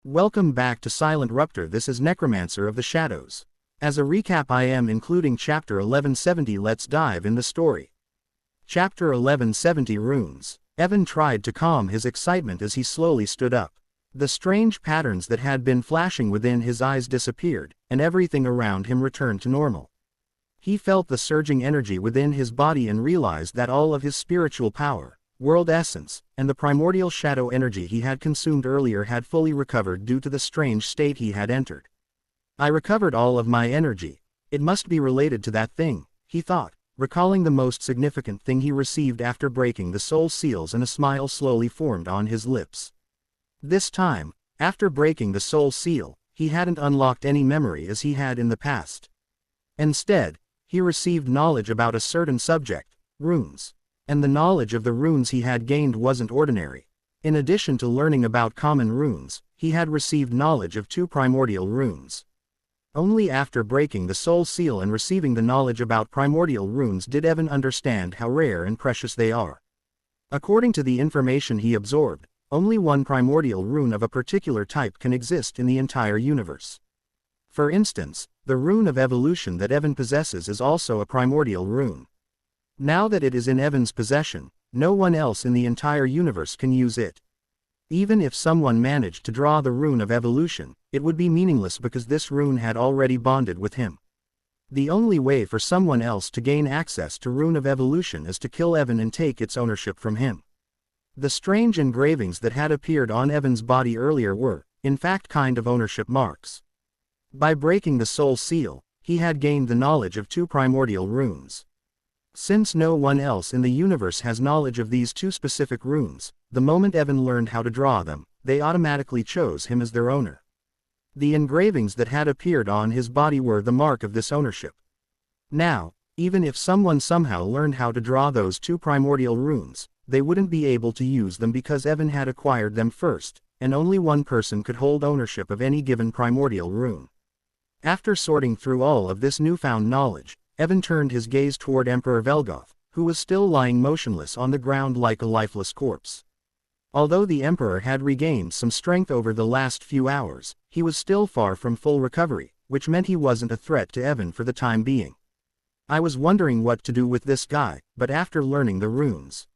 Welcome back to Silent Rupter. This is Necromancer of the Shadows. As a recap, I am including Chapter 1170. Let's dive in the story. Chapter 1170 Runes. Evan tried to calm his excitement as he slowly stood up. The strange patterns that had been flashing within his eyes disappeared, and everything around him returned to normal. He felt the surging energy within his body and realized that all of his spiritual power, world essence, and the primordial shadow energy he had consumed earlier had fully recovered due to the strange state he had entered. I recovered all of my energy. It must be related to that thing, he thought, recalling the most significant thing he received after breaking the soul seals, and a smile slowly formed on his lips. This time, after breaking the soul seal, he hadn't unlocked any memory as he had in the past. Instead, he received knowledge about a certain subject, runes. And the knowledge of the runes he had gained wasn't ordinary. In addition to learning about common runes, he had received knowledge of 2 primordial runes. Only after breaking the soul seal and receiving the knowledge about primordial runes did Evan understand how rare and precious they are. According to the information he absorbed, only one primordial rune of a particular type can exist in the entire universe. For instance, the rune of evolution that Evan possesses is also a primordial rune. Now that it is in Evan's possession, no one else in the entire universe can use it. Even if someone managed to draw the rune of evolution, it would be meaningless because this rune had already bonded with him. The only way for someone else to gain access to rune of evolution is to kill Evan and take its ownership from him. The strange engravings that had appeared on Evan's body earlier were, in fact, kind of ownership marks. By breaking the soul seal, he had gained the knowledge of 2 primordial runes. Since no one else in the universe has knowledge of these 2 specific runes, the moment Evan learned how to draw them, they automatically chose him as their owner. The engravings that had appeared on his body were the mark of this ownership. Now, even if someone somehow learned how to draw those 2 primordial runes, they wouldn't be able to use them because Evan had acquired them first, and only one person could hold ownership of any given primordial rune. After sorting through all of this newfound knowledge, Evan turned his gaze toward Emperor Velgoth, who was still lying motionless on the ground like a lifeless corpse. Although the Emperor had regained some strength over the last few hours, he was still far from full recovery, which meant he wasn't a threat to Evan for the time being. I was wondering what to do with this guy, but after learning the runes,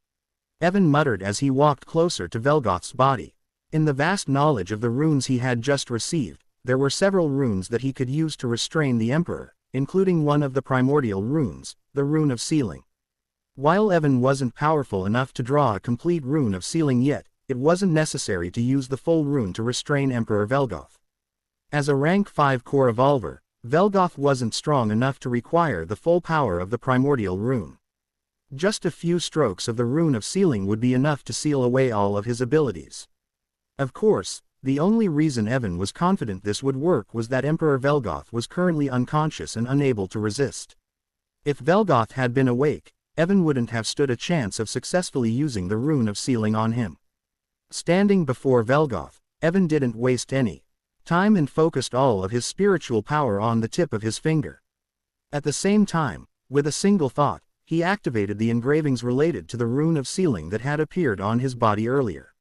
Evan muttered as he walked closer to Velgoth's body. In the vast knowledge of the runes he had just received, there were several runes that he could use to restrain the Emperor, including one of the primordial runes, the rune of sealing. While Evan wasn't powerful enough to draw a complete rune of sealing yet, it wasn't necessary to use the full rune to restrain Emperor Velgoth. As a rank 5 core evolver, Velgoth wasn't strong enough to require the full power of the primordial rune. Just a few strokes of the rune of sealing would be enough to seal away all of his abilities. Of course, the only reason Evan was confident this would work was that Emperor Velgoth was currently unconscious and unable to resist. If Velgoth had been awake, Evan wouldn't have stood a chance of successfully using the rune of sealing on him. Standing before Velgoth, Evan didn't waste any time and focused all of his spiritual power on the tip of his finger. At the same time, with a single thought, he activated the engravings related to the rune of sealing that had appeared on his body earlier.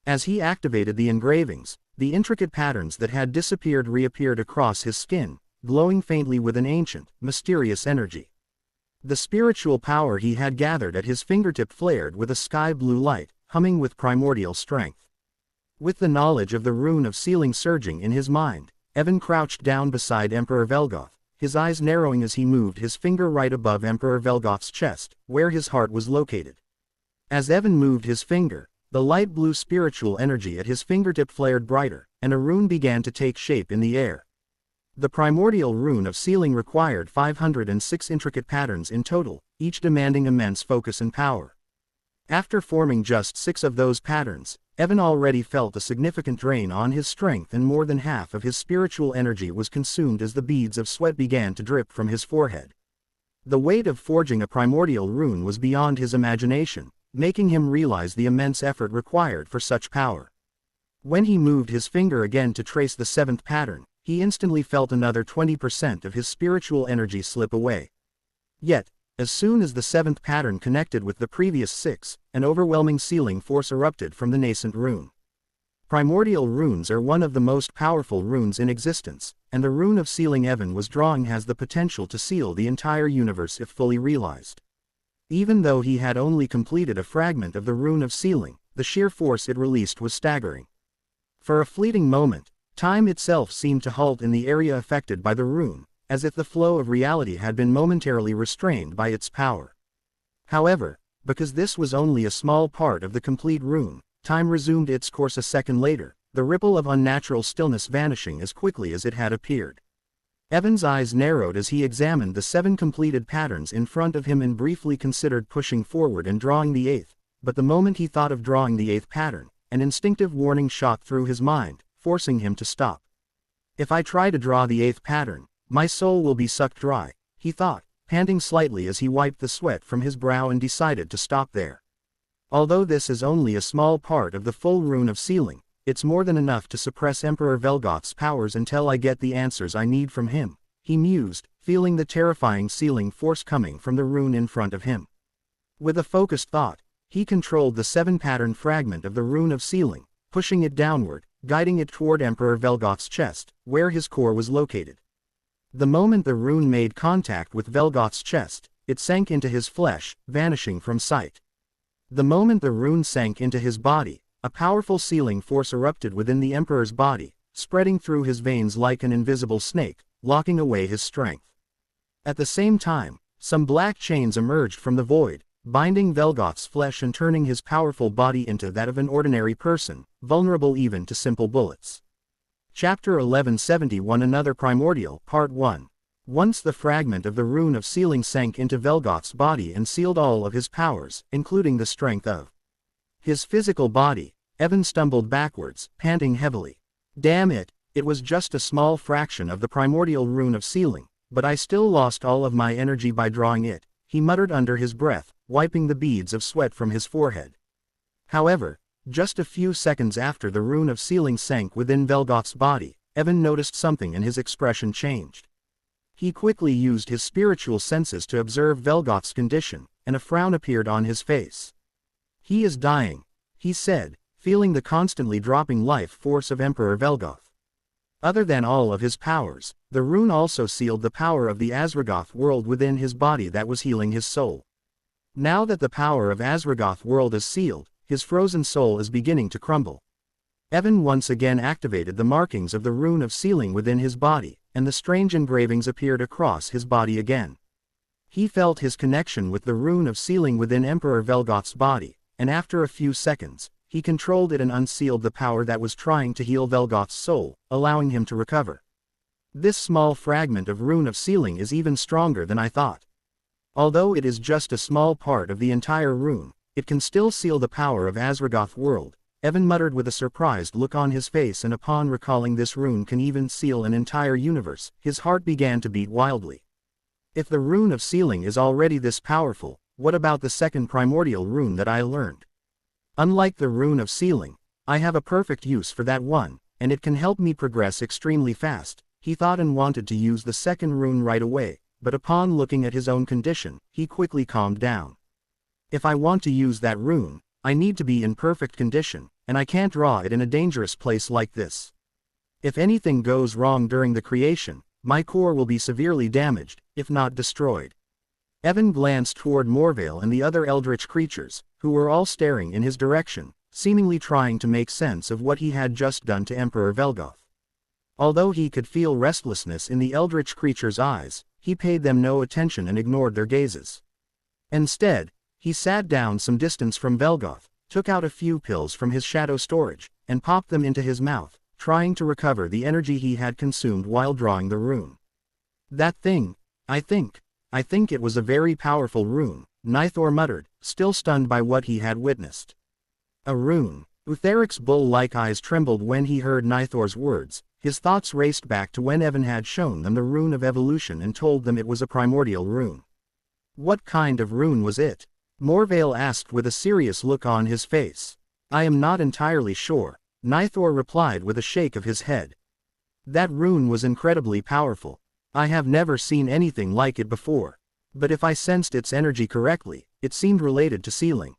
As he activated the engravings, the intricate patterns that had disappeared reappeared across his skin, glowing faintly with an ancient, mysterious energy. The spiritual power he had gathered at his fingertip flared with a sky-blue light, humming with primordial strength. With the knowledge of the rune of sealing surging in his mind, Evan crouched down beside Emperor Velgoth, his eyes narrowing as he moved his finger right above Emperor Velgoth's chest, where his heart was located. As Evan moved his finger, the light blue spiritual energy at his fingertip flared brighter, and a rune began to take shape in the air. The primordial rune of sealing required 506 intricate patterns in total, each demanding immense focus and power. After forming just 6 of those patterns, Evan already felt a significant drain on his strength, and more than half of his spiritual energy was consumed as the beads of sweat began to drip from his forehead. The weight of forging a primordial rune was beyond his imagination, making him realize the immense effort required for such power. When he moved his finger again to trace the 7th pattern, he instantly felt another 20% of his spiritual energy slip away. Yet, as soon as the 7th pattern connected with the previous 6, an overwhelming sealing force erupted from the nascent rune. Primordial runes are one of the most powerful runes in existence, and the rune of sealing Evan was drawing has the potential to seal the entire universe if fully realized. Even though he had only completed a fragment of the rune of sealing, the sheer force it released was staggering. For a fleeting moment, time itself seemed to halt in the area affected by the rune, as if the flow of reality had been momentarily restrained by its power. However, because this was only a small part of the complete rune, time resumed its course a second later, the ripple of unnatural stillness vanishing as quickly as it had appeared. Evan's eyes narrowed as he examined the 7 completed patterns in front of him and briefly considered pushing forward and drawing the 8th, but the moment he thought of drawing the 8th pattern, an instinctive warning shot through his mind, forcing him to stop. If I try to draw the 8th pattern, my soul will be sucked dry, he thought, panting slightly as he wiped the sweat from his brow and decided to stop there. Although this is only a small part of the full rune of sealing, it's more than enough to suppress Emperor Velgoth's powers until I get the answers I need from him, he mused, feeling the terrifying sealing force coming from the rune in front of him. With a focused thought, he controlled the 7-pattern fragment of the rune of sealing, pushing it downward, guiding it toward Emperor Velgoth's chest, where his core was located. The moment the rune made contact with Velgoth's chest, it sank into his flesh, vanishing from sight. The moment the rune sank into his body, a powerful sealing force erupted within the Emperor's body, spreading through his veins like an invisible snake, locking away his strength. At the same time, some black chains emerged from the void, binding Velgoth's flesh and turning his powerful body into that of an ordinary person, vulnerable even to simple bullets. Chapter 1171 Another Primordial, Part 1. Once the fragment of the rune of sealing sank into Velgoth's body and sealed all of his powers, including the strength of his physical body, Evan stumbled backwards, panting heavily. Damn it, it was just a small fraction of the primordial rune of sealing, but I still lost all of my energy by drawing it, he muttered under his breath, wiping the beads of sweat from his forehead. However, just a few seconds after the rune of sealing sank within Velgoth's body, Evan noticed something and his expression changed. He quickly used his spiritual senses to observe Velgoth's condition, and a frown appeared on his face. He is dying, he said, feeling the constantly dropping life force of Emperor Velgoth. Other than all of his powers, the rune also sealed the power of the Azragoth world within his body that was healing his soul. Now that the power of Azragoth world is sealed, his frozen soul is beginning to crumble. Evan once again activated the markings of the rune of sealing within his body, and the strange engravings appeared across his body again. He felt his connection with the rune of sealing within Emperor Velgoth's body, and after a few seconds, he controlled it and unsealed the power that was trying to heal Velgoth's soul, allowing him to recover. This small fragment of rune of sealing is even stronger than I thought. Although it is just a small part of the entire rune, it can still seal the power of Azragoth world, Evan muttered with a surprised look on his face, and upon recalling this rune can even seal an entire universe, his heart began to beat wildly. If the rune of sealing is already this powerful, what about the second primordial rune that I learned? Unlike the rune of sealing, I have a perfect use for that one, and it can help me progress extremely fast, he thought, and wanted to use the second rune right away, but upon looking at his own condition, he quickly calmed down. If I want to use that rune, I need to be in perfect condition, and I can't draw it in a dangerous place like this. If anything goes wrong during the creation, my core will be severely damaged, if not destroyed. Evan glanced toward Morvale and the other eldritch creatures, who were all staring in his direction, seemingly trying to make sense of what he had just done to Emperor Velgoth. Although he could feel restlessness in the eldritch creatures' eyes, he paid them no attention and ignored their gazes. Instead, he sat down some distance from Velgoth, took out a few pills from his shadow storage, and popped them into his mouth, trying to recover the energy he had consumed while drawing the rune. That thing, I think it was a very powerful rune, Nithor muttered, still stunned by what he had witnessed. A rune. Utheric's bull-like eyes trembled when he heard Nithor's words. His thoughts raced back to when Evan had shown them the rune of evolution and told them it was a primordial rune. What kind of rune was it? Morvale asked with a serious look on his face. I am not entirely sure, Nithor replied with a shake of his head. That rune was incredibly powerful. I have never seen anything like it before. But if I sensed its energy correctly, it seemed related to sealing.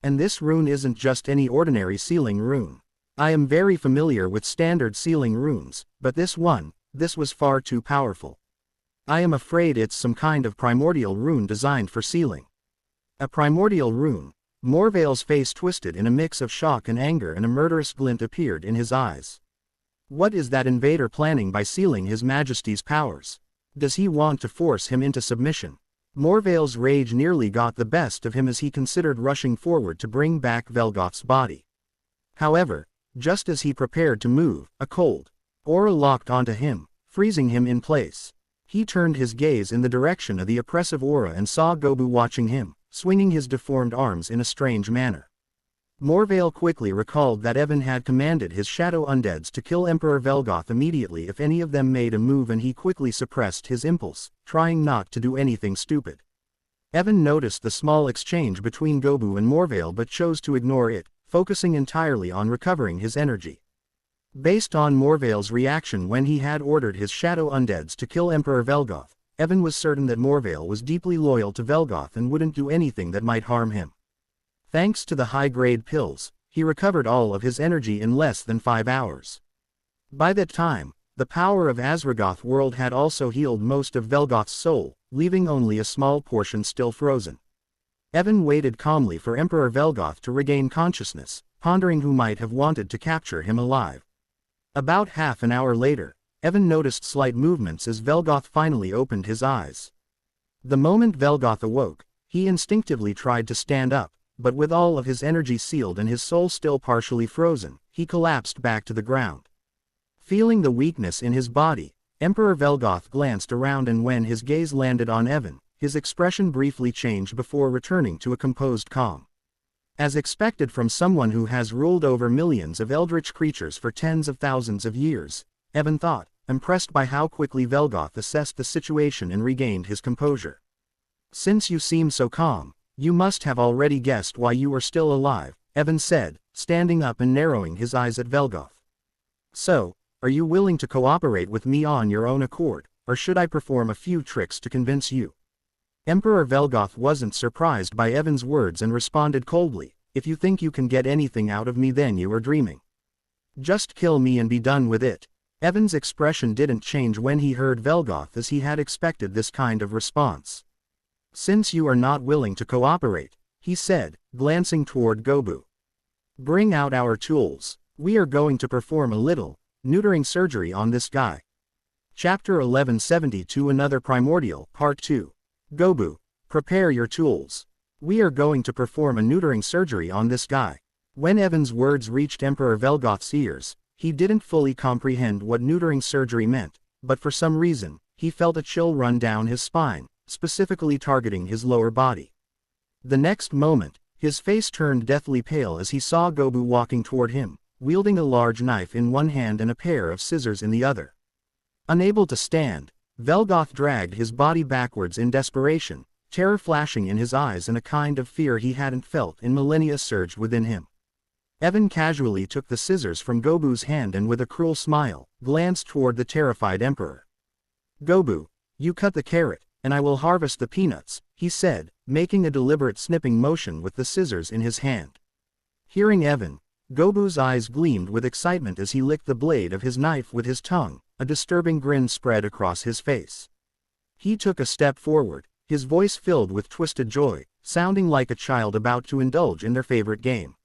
And this rune isn't just any ordinary sealing rune. I am very familiar with standard sealing runes, but this was far too powerful. I am afraid it's some kind of primordial rune designed for sealing. A primordial rune? Morvale's face twisted in a mix of shock and anger, and a murderous glint appeared in his eyes. What is that invader planning by sealing His Majesty's powers? Does he want to force him into submission? Morvale's rage nearly got the best of him as he considered rushing forward to bring back Velgoth's body. However, just as he prepared to move, a cold aura locked onto him, freezing him in place. He turned his gaze in the direction of the oppressive aura and saw Gobu watching him, swinging his deformed arms in a strange manner. Morvale quickly recalled that Evan had commanded his shadow undeads to kill Emperor Velgoth immediately if any of them made a move, and he quickly suppressed his impulse, trying not to do anything stupid. Evan noticed the small exchange between Gobu and Morvale but chose to ignore it, focusing entirely on recovering his energy. Based on Morvale's reaction when he had ordered his shadow undeads to kill Emperor Velgoth, Evan was certain that Morvale was deeply loyal to Velgoth and wouldn't do anything that might harm him. Thanks to the high-grade pills, he recovered all of his energy in less than 5 hours. By that time, the power of Azragoth world had also healed most of Velgoth's soul, leaving only a small portion still frozen. Evan waited calmly for Emperor Velgoth to regain consciousness, pondering who might have wanted to capture him alive. About half an hour later, Evan noticed slight movements as Velgoth finally opened his eyes. The moment Velgoth awoke, he instinctively tried to stand up, but with all of his energy sealed and his soul still partially frozen, he collapsed back to the ground. Feeling the weakness in his body, Emperor Velgoth glanced around, and when his gaze landed on Evan, his expression briefly changed before returning to a composed calm. As expected from someone who has ruled over millions of eldritch creatures for tens of thousands of years, Evan thought, impressed by how quickly Velgoth assessed the situation and regained his composure. Since you seem so calm, you must have already guessed why you are still alive, Evan said, standing up and narrowing his eyes at Velgoth. So, are you willing to cooperate with me on your own accord, or should I perform a few tricks to convince you? Emperor Velgoth wasn't surprised by Evan's words and responded coldly, if you think you can get anything out of me then you are dreaming. Just kill me and be done with it. Evan's expression didn't change when he heard Velgoth, as he had expected this kind of response. Since you are not willing to cooperate, he said, glancing toward Gobu. Bring out our tools. We are going to perform a little neutering surgery on this guy. Chapter 1172, Another Primordial, Part 2. Gobu, prepare your tools. We are going to perform a neutering surgery on this guy. When Evan's words reached Emperor Velgoth's ears, he didn't fully comprehend what neutering surgery meant, but for some reason, he felt a chill run down his spine, specifically targeting his lower body. The next moment, his face turned deathly pale as he saw Gobu walking toward him, wielding a large knife in one hand and a pair of scissors in the other. Unable to stand, Velgoth dragged his body backwards in desperation, terror flashing in his eyes and a kind of fear he hadn't felt in millennia surged within him. Evan casually took the scissors from Gobu's hand and with a cruel smile, glanced toward the terrified emperor. Gobu, you cut the carrot, and I will harvest the peanuts, he said, making a deliberate snipping motion with the scissors in his hand. Hearing Evan, Gobu's eyes gleamed with excitement as he licked the blade of his knife with his tongue, a disturbing grin spread across his face. He took a step forward, his voice filled with twisted joy, sounding like a child about to indulge in their favorite game.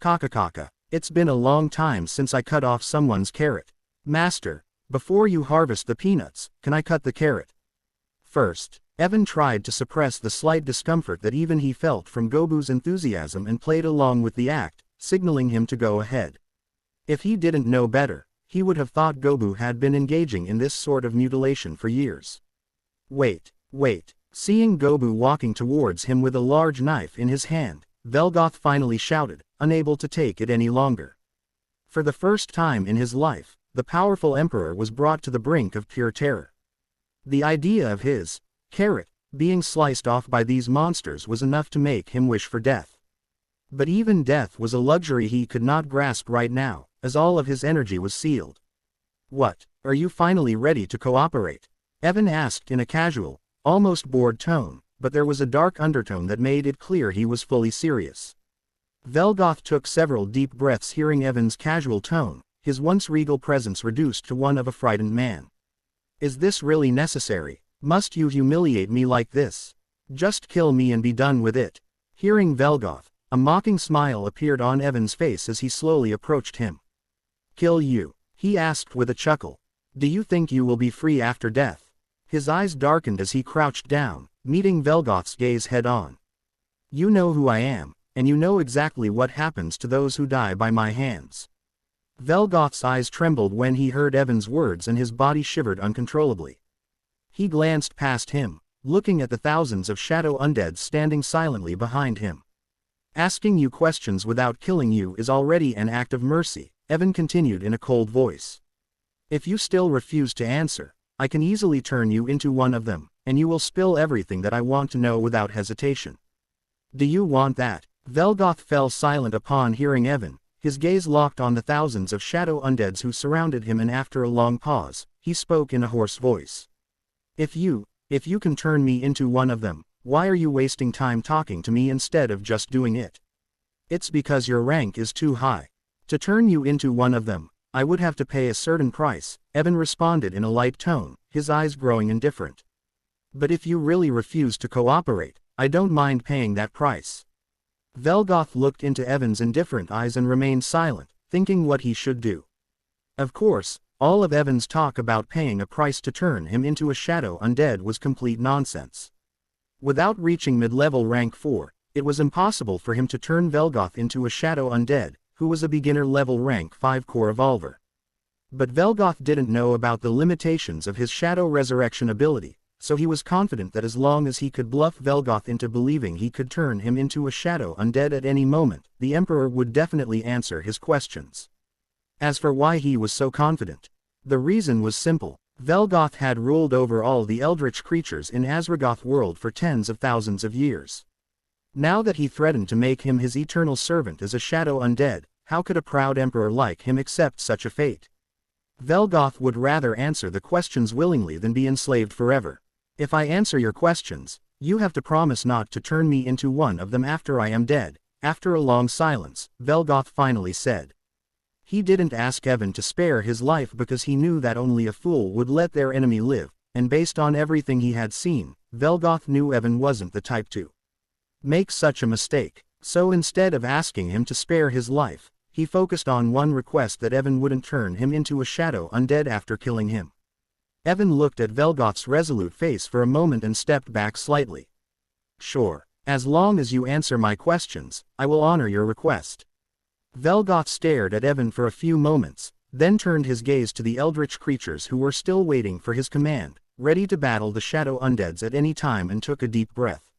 Kaka, it's been a long time since I cut off someone's carrot. Master, before you harvest the peanuts, can I cut the carrot? First, Evan tried to suppress the slight discomfort that even he felt from Gobu's enthusiasm and played along with the act, signaling him to go ahead. If he didn't know better, he would have thought Gobu had been engaging in this sort of mutilation for years. Wait. Seeing Gobu walking towards him with a large knife in his hand, Velgoth finally shouted, unable to take it any longer. For the first time in his life, the powerful emperor was brought to the brink of pure terror. The idea of his carrot being sliced off by these monsters was enough to make him wish for death. But even death was a luxury he could not grasp right now, as all of his energy was sealed. What, are you finally ready to cooperate? Evan asked in a casual, almost bored tone, but there was a dark undertone that made it clear he was fully serious. Velgoth took several deep breaths, hearing Evan's casual tone, his once regal presence reduced to one of a frightened man. Is this really necessary? Must you humiliate me like this? Just kill me and be done with it. Hearing Velgoth, a mocking smile appeared on Evan's face as he slowly approached him. Kill you? He asked with a chuckle. Do you think you will be free after death? His eyes darkened as he crouched down, meeting Velgoth's gaze head-on. You know who I am, and you know exactly what happens to those who die by my hands. Velgoth's eyes trembled when he heard Evan's words and his body shivered uncontrollably. He glanced past him, looking at the thousands of shadow undeads standing silently behind him. Asking you questions without killing you is already an act of mercy, Evan continued in a cold voice. If you still refuse to answer, I can easily turn you into one of them, and you will spill everything that I want to know without hesitation. Do you want that? Velgoth fell silent upon hearing Evan, his gaze locked on the thousands of shadow undeads who surrounded him, and after a long pause, he spoke in a hoarse voice. If you can turn me into one of them, why are you wasting time talking to me instead of just doing it? It's because your rank is too high. To turn you into one of them, I would have to pay a certain price, Evan responded in a light tone, his eyes growing indifferent. But if you really refuse to cooperate, I don't mind paying that price. Velgoth looked into Evan's indifferent eyes and remained silent, thinking what he should do. Of course, all of Evan's talk about paying a price to turn him into a shadow undead was complete nonsense. Without reaching mid-level rank 4, it was impossible for him to turn Velgoth into a shadow undead, who was a beginner-level rank 5 core evolver. But Velgoth didn't know about the limitations of his shadow resurrection ability, so he was confident that as long as he could bluff Velgoth into believing he could turn him into a shadow undead at any moment, the Emperor would definitely answer his questions. As for why he was so confident, the reason was simple. Velgoth had ruled over all the eldritch creatures in Azragoth world for tens of thousands of years. Now that he threatened to make him his eternal servant as a shadow undead, how could a proud emperor like him accept such a fate? Velgoth would rather answer the questions willingly than be enslaved forever. If I answer your questions, you have to promise not to turn me into one of them after I am dead. After a long silence, Velgoth finally said. He didn't ask Evan to spare his life because he knew that only a fool would let their enemy live, and based on everything he had seen, Velgoth knew Evan wasn't the type to make such a mistake. So instead of asking him to spare his life, he focused on one request: that Evan wouldn't turn him into a shadow undead after killing him. Evan looked at Velgoth's resolute face for a moment and stepped back slightly. Sure, as long as you answer my questions, I will honor your request. Velgoth stared at Evan for a few moments, then turned his gaze to the eldritch creatures who were still waiting for his command, ready to battle the shadow undeads at any time, and took a deep breath.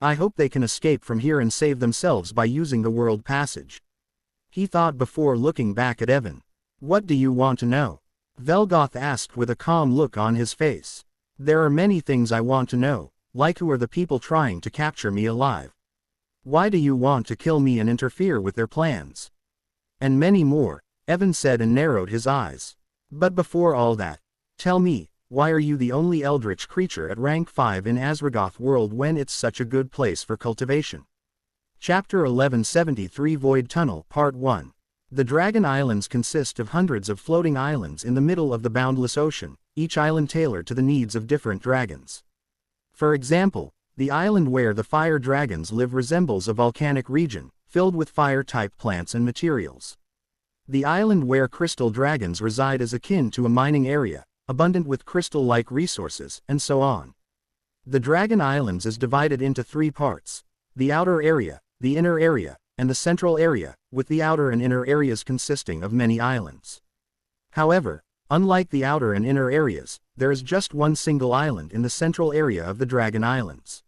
I hope they can escape from here and save themselves by using the world passage. He thought before looking back at Evan. What do you want to know? Velgoth asked with a calm look on his face. There are many things I want to know, like who are the people trying to capture me alive? Why do you want to kill me and interfere with their plans? And many more, Evan said and narrowed his eyes. But before all that, tell me, why are you the only eldritch creature at rank 5 in Azragoth world when it's such a good place for cultivation? Chapter 1173 Void Tunnel Part 1. The Dragon Islands consist of hundreds of floating islands in the middle of the boundless ocean, each island tailored to the needs of different dragons. For example, the island where the fire dragons live resembles a volcanic region, filled with fire-type plants and materials. The island where crystal dragons reside is akin to a mining area, abundant with crystal-like resources, and so on. The Dragon Islands is divided into 3 parts: the outer area, the inner area, and the central area, with the outer and inner areas consisting of many islands. However, unlike the outer and inner areas, there is just one single island in the central area of the Dragon Islands.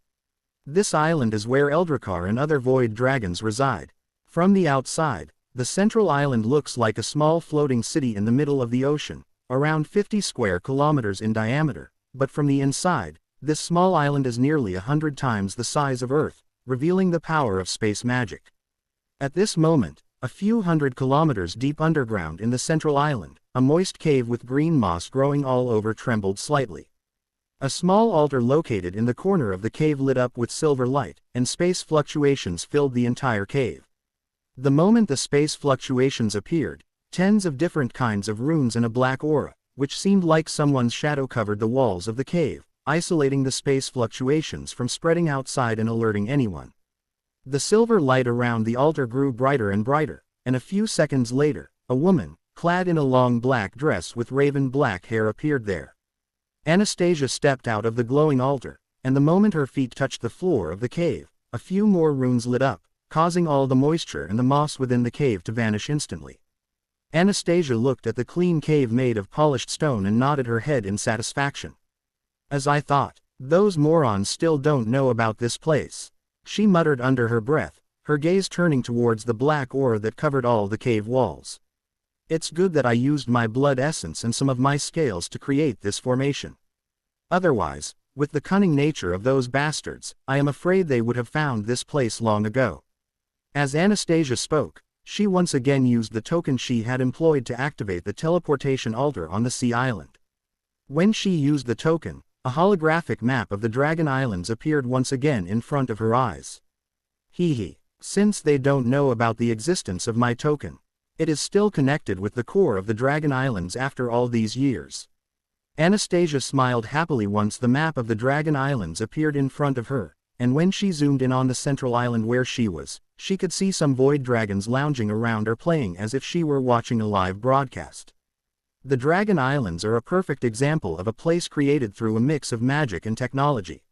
This island is where Eldrakar and other void dragons reside. From the outside, the central island looks like a small floating city in the middle of the ocean, around 50 square kilometers in diameter, but from the inside, this small island is nearly 100 times the size of Earth, revealing the power of space magic. At this moment, a few hundred kilometers deep underground in the central island, a moist cave with green moss growing all over trembled slightly. A small altar located in the corner of the cave lit up with silver light, and space fluctuations filled the entire cave. The moment the space fluctuations appeared, tens of different kinds of runes in a black aura, which seemed like someone's shadow, covered the walls of the cave, isolating the space fluctuations from spreading outside and alerting anyone. The silver light around the altar grew brighter and brighter, and a few seconds later, a woman, clad in a long black dress with raven black hair, appeared there. Anastasia stepped out of the glowing altar, and the moment her feet touched the floor of the cave, a few more runes lit up, causing all the moisture and the moss within the cave to vanish instantly. Anastasia looked at the clean cave made of polished stone and nodded her head in satisfaction. As I thought, those morons still don't know about this place, she muttered under her breath, her gaze turning towards the black aura that covered all the cave walls. It's good that I used my blood essence and some of my scales to create this formation. Otherwise, with the cunning nature of those bastards, I am afraid they would have found this place long ago. As Anastasia spoke, she once again used the token she had employed to activate the teleportation altar on the sea island. When she used the token, a holographic map of the Dragon Islands appeared once again in front of her eyes. Since they don't know about the existence of my token, it is still connected with the core of the Dragon Islands after all these years. Anastasia smiled happily once the map of the Dragon Islands appeared in front of her, and when she zoomed in on the central island where she was, she could see some void dragons lounging around or playing as if she were watching a live broadcast. The Dragon Islands are a perfect example of a place created through a mix of magic and technology.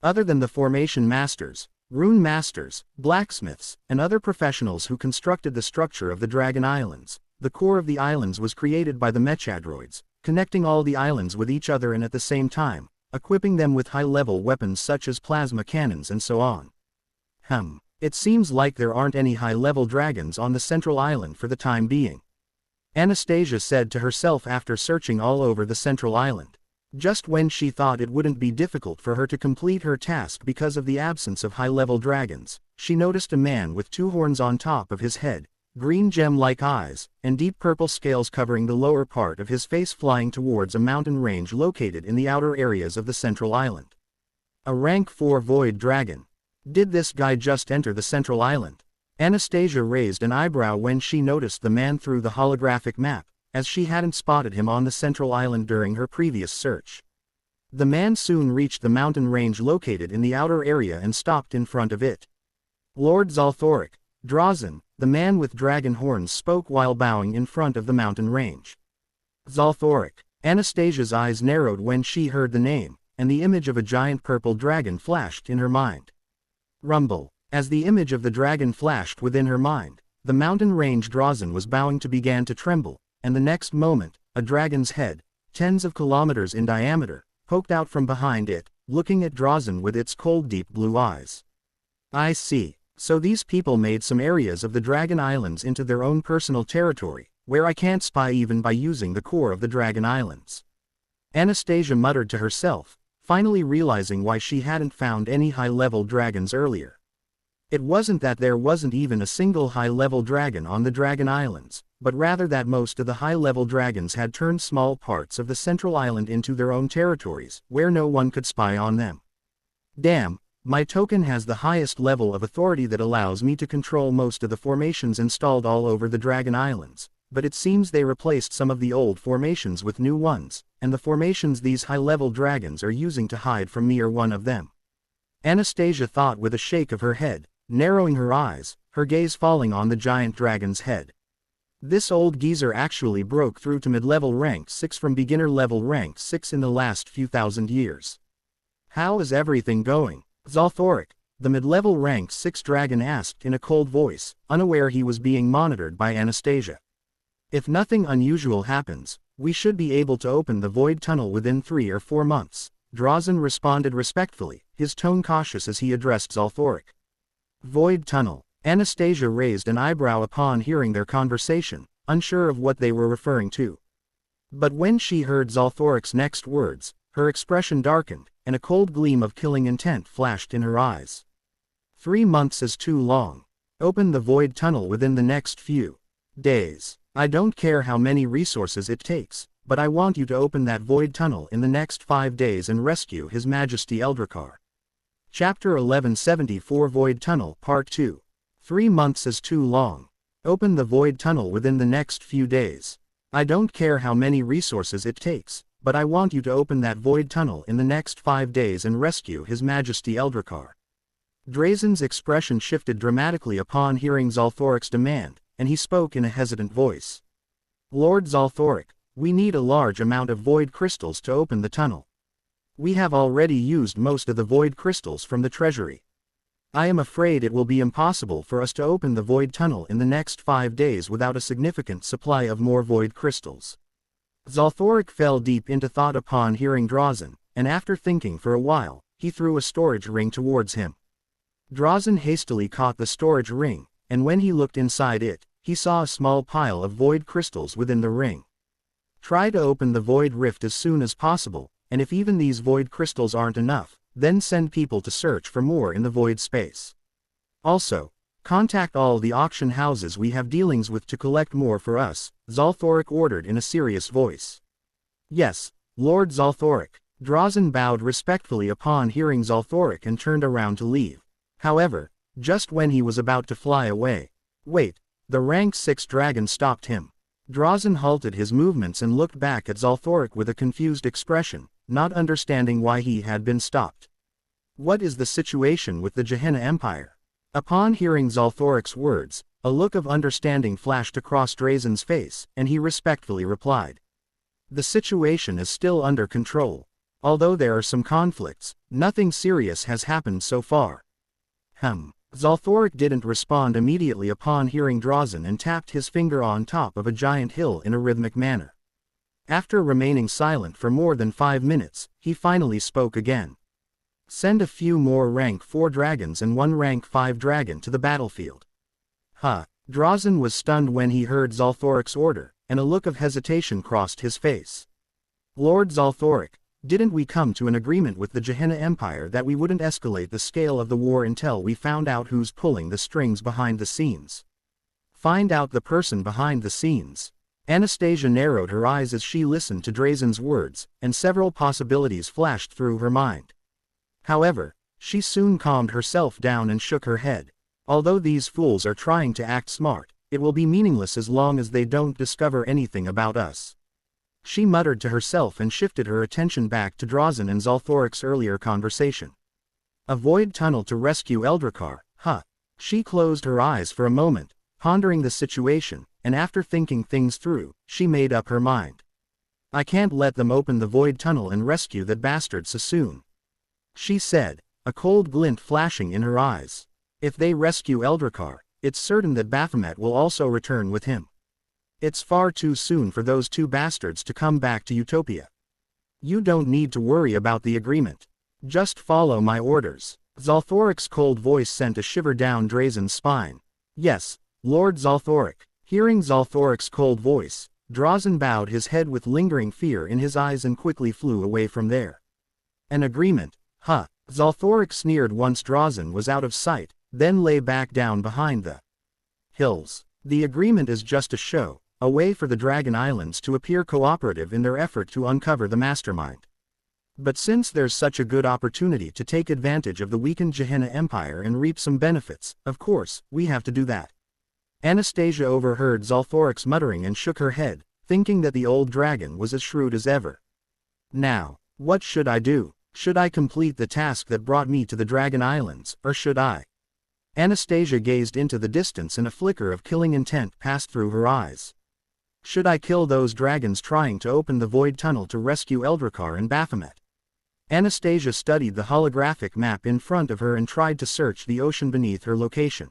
Other than the formation masters, rune masters, blacksmiths, and other professionals who constructed the structure of the Dragon Islands, the core of the islands was created by the mechadroids, connecting all the islands with each other and at the same time, equipping them with high-level weapons such as plasma cannons and so on. It seems like there aren't any high-level dragons on the central island for the time being, Anastasia said to herself after searching all over the central island. Just when she thought it wouldn't be difficult for her to complete her task because of the absence of high-level dragons, she noticed a man with two horns on top of his head, green gem-like eyes, and deep purple scales covering the lower part of his face, flying towards a mountain range located in the outer areas of the central island. A rank 4 void dragon. Did this guy just enter the central island? Anastasia raised an eyebrow when she noticed the man through the holographic map, as she hadn't spotted him on the central island during her previous search. The man soon reached the mountain range located in the outer area and stopped in front of it. Lord Zalthoric, Drazen, the man with dragon horns, spoke while bowing in front of the mountain range. Zalthoric. Anastasia's eyes narrowed when she heard the name, and the image of a giant purple dragon flashed in her mind. Rumble. As the image of the dragon flashed within her mind, the mountain range Drazen was bowing to began to tremble, and the next moment, a dragon's head, tens of kilometers in diameter, poked out from behind it, looking at Drazen with its cold deep blue eyes. I see. So these people made some areas of the Dragon Islands into their own personal territory, where I can't spy even by using the core of the Dragon Islands. Anastasia muttered to herself, finally realizing why she hadn't found any high-level dragons earlier. It wasn't that there wasn't even a single high-level dragon on the Dragon Islands, but rather that most of the high-level dragons had turned small parts of the central island into their own territories, where no one could spy on them. Damn, my token has the highest level of authority that allows me to control most of the formations installed all over the Dragon Islands, but it seems they replaced some of the old formations with new ones, and the formations these high-level dragons are using to hide from me are one of them. Anastasia thought with a shake of her head, narrowing her eyes, her gaze falling on the giant dragon's head. This old geezer actually broke through to mid-level rank 6 from beginner level rank 6 in the last few thousand years. How is everything going, Zalthoric? The mid-level rank 6 dragon asked in a cold voice, unaware he was being monitored by Anastasia. If nothing unusual happens, we should be able to open the void tunnel within 3 or 4 months, Drazen responded respectfully, his tone cautious as he addressed Zalthoric. Void tunnel. Anastasia raised an eyebrow upon hearing their conversation, unsure of what they were referring to. But when she heard Zalthoric's next words, her expression darkened, and a cold gleam of killing intent flashed in her eyes. 3 months is too long. Open the void tunnel within the next few days. I don't care how many resources it takes, but I want you to open that void tunnel in the next 5 days and rescue His Majesty Eldrakar. Chapter 1174 Void Tunnel Part 2. 3 months is too long. Open the void tunnel within the next few days. I don't care how many resources it takes, but I want you to open that void tunnel in the next 5 days and rescue His Majesty Eldracar. Drazen's expression shifted dramatically upon hearing Zalthoric's demand, and he spoke in a hesitant voice. Lord Zalthoric, we need a large amount of void crystals to open the tunnel. We have already used most of the void crystals from the treasury. I am afraid it will be impossible for us to open the void tunnel in the next 5 days without a significant supply of more void crystals. Zalthoric fell deep into thought upon hearing Drazen, and after thinking for a while, he threw a storage ring towards him. Drazen hastily caught the storage ring, and when he looked inside it, he saw a small pile of void crystals within the ring. Try to open the void rift as soon as possible, and if even these void crystals aren't enough, then send people to search for more in the void space. Also, contact all the auction houses we have dealings with to collect more for us, Zalthoric ordered in a serious voice. Yes, Lord Zalthoric. Drazen bowed respectfully upon hearing Zalthoric and turned around to leave. However, just when he was about to fly away, wait, the rank 6 dragon stopped him. Drazen halted his movements and looked back at Zalthoric with a confused expression, not understanding why he had been stopped. What is the situation with the Gehenna Empire? Upon hearing Zalthoric's words, a look of understanding flashed across Drazen's face, and he respectfully replied. The situation is still under control. Although there are some conflicts, nothing serious has happened so far. Zalthoric didn't respond immediately upon hearing Drazen and tapped his finger on top of a giant hill in a rhythmic manner. After remaining silent for more than 5 minutes, he finally spoke again. Send a few more rank 4 dragons and 1 rank 5 dragon to the battlefield. Drazen was stunned when he heard Zalthoric's order, and a look of hesitation crossed his face. Lord Zalthoric, didn't we come to an agreement with the Gehenna Empire that we wouldn't escalate the scale of the war until we found out who's pulling the strings behind the scenes? Find out the person behind the scenes. Anastasia narrowed her eyes as she listened to Drazen's words, and several possibilities flashed through her mind. However, she soon calmed herself down and shook her head. Although these fools are trying to act smart, it will be meaningless as long as they don't discover anything about us. She muttered to herself and shifted her attention back to Drazen and Zalthoric's earlier conversation. A void tunnel to rescue Eldracar, She closed her eyes for a moment, pondering the situation, and after thinking things through, she made up her mind. I can't let them open the void tunnel and rescue that bastard so soon, she said, a cold glint flashing in her eyes. If they rescue Eldracar, it's certain that Baphomet will also return with him. It's far too soon for those 2 bastards to come back to Utopia. You don't need to worry about the agreement. Just follow my orders. Zalthoric's cold voice sent a shiver down Drazen's spine. Yes, Lord Zalthoric. Hearing Zalthoric's cold voice, Drazen bowed his head with lingering fear in his eyes and quickly flew away from there. An agreement, Zalthoric sneered once Drazen was out of sight, then lay back down behind the hills. The agreement is just a show, a way for the Dragon Islands to appear cooperative in their effort to uncover the mastermind. But since there's such a good opportunity to take advantage of the weakened Gehenna Empire and reap some benefits, of course, we have to do that. Anastasia overheard Zalthoric's muttering and shook her head, thinking that the old dragon was as shrewd as ever. Now, what should I do? Should I complete the task that brought me to the Dragon Islands, or should I? Anastasia gazed into the distance and a flicker of killing intent passed through her eyes. Should I kill those dragons trying to open the void tunnel to rescue Eldracar and Baphomet? Anastasia studied the holographic map in front of her and tried to search the ocean beneath her location.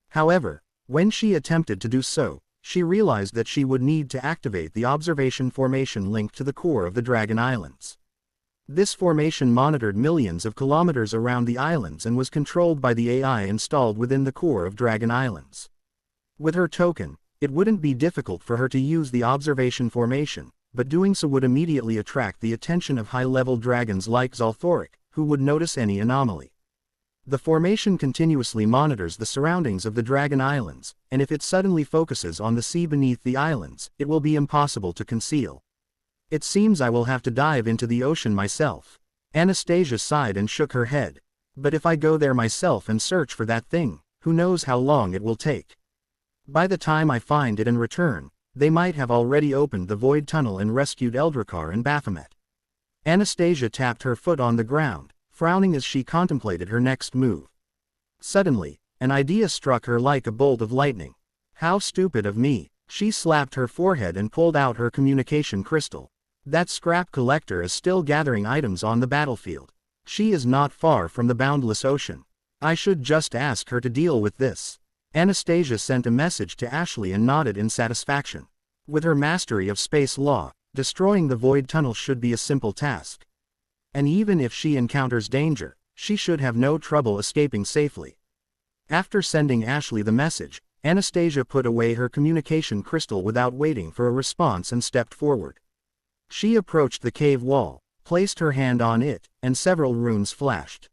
However, when she attempted to do so, she realized that she would need to activate the observation formation linked to the core of the Dragon Islands. This formation monitored millions of kilometers around the islands and was controlled by the AI installed within the core of Dragon Islands. With her token, it wouldn't be difficult for her to use the observation formation, but doing so would immediately attract the attention of high-level dragons like Zalthoric, who would notice any anomaly. The formation continuously monitors the surroundings of the Dragon Islands, and if it suddenly focuses on the sea beneath the islands, it will be impossible to conceal. It seems I will have to dive into the ocean myself. Anastasia sighed and shook her head. But if I go there myself and search for that thing, Who knows how long it will take? By the time I find it and return, they might have already opened the void tunnel and rescued Eldracar and Baphomet. Anastasia tapped her foot on the ground, frowning as she contemplated her next move. Suddenly, an idea struck her like a bolt of lightning. How stupid of me! She slapped her forehead and pulled out her communication crystal. That scrap collector is still gathering items on the battlefield. She is not far from the boundless ocean. I should just ask her to deal with this. Anastasia sent a message to Ashley and nodded in satisfaction. With her mastery of space law, destroying the void tunnel should be a simple task. And even if she encounters danger, she should have no trouble escaping safely. After sending Ashley the message, Anastasia put away her communication crystal without waiting for a response and stepped forward. She approached the cave wall, placed her hand on it, and several runes flashed.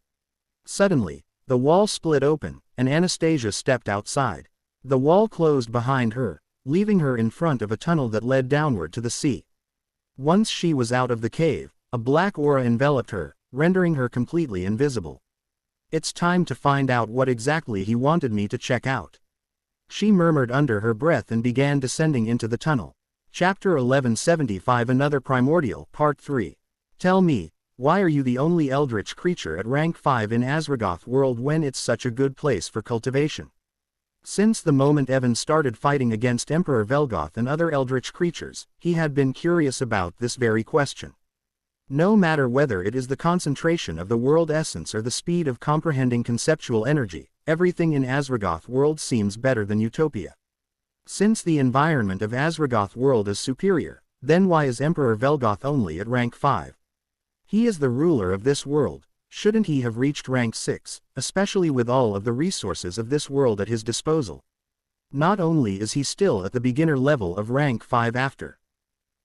Suddenly, the wall split open, and Anastasia stepped outside. The wall closed behind her, leaving her in front of a tunnel that led downward to the sea. Once she was out of the cave, a black aura enveloped her, rendering her completely invisible. It's time to find out what exactly he wanted me to check out. She murmured under her breath and began descending into the tunnel. Chapter 1175 Another Primordial, Part 3. Tell me, why are you the only eldritch creature at rank 5 in Azragoth world when it's such a good place for cultivation? Since the moment Evan started fighting against Emperor Velgoth and other eldritch creatures, he had been curious about this very question. No matter whether it is the concentration of the world essence or the speed of comprehending conceptual energy, everything in Azragoth world seems better than Utopia. Since the environment of Azragoth world is superior, then why is Emperor Velgoth only at rank 5? He is the ruler of this world. Shouldn't he have reached rank 6, especially with all of the resources of this world at his disposal? Not only is he still at the beginner level of rank 5 after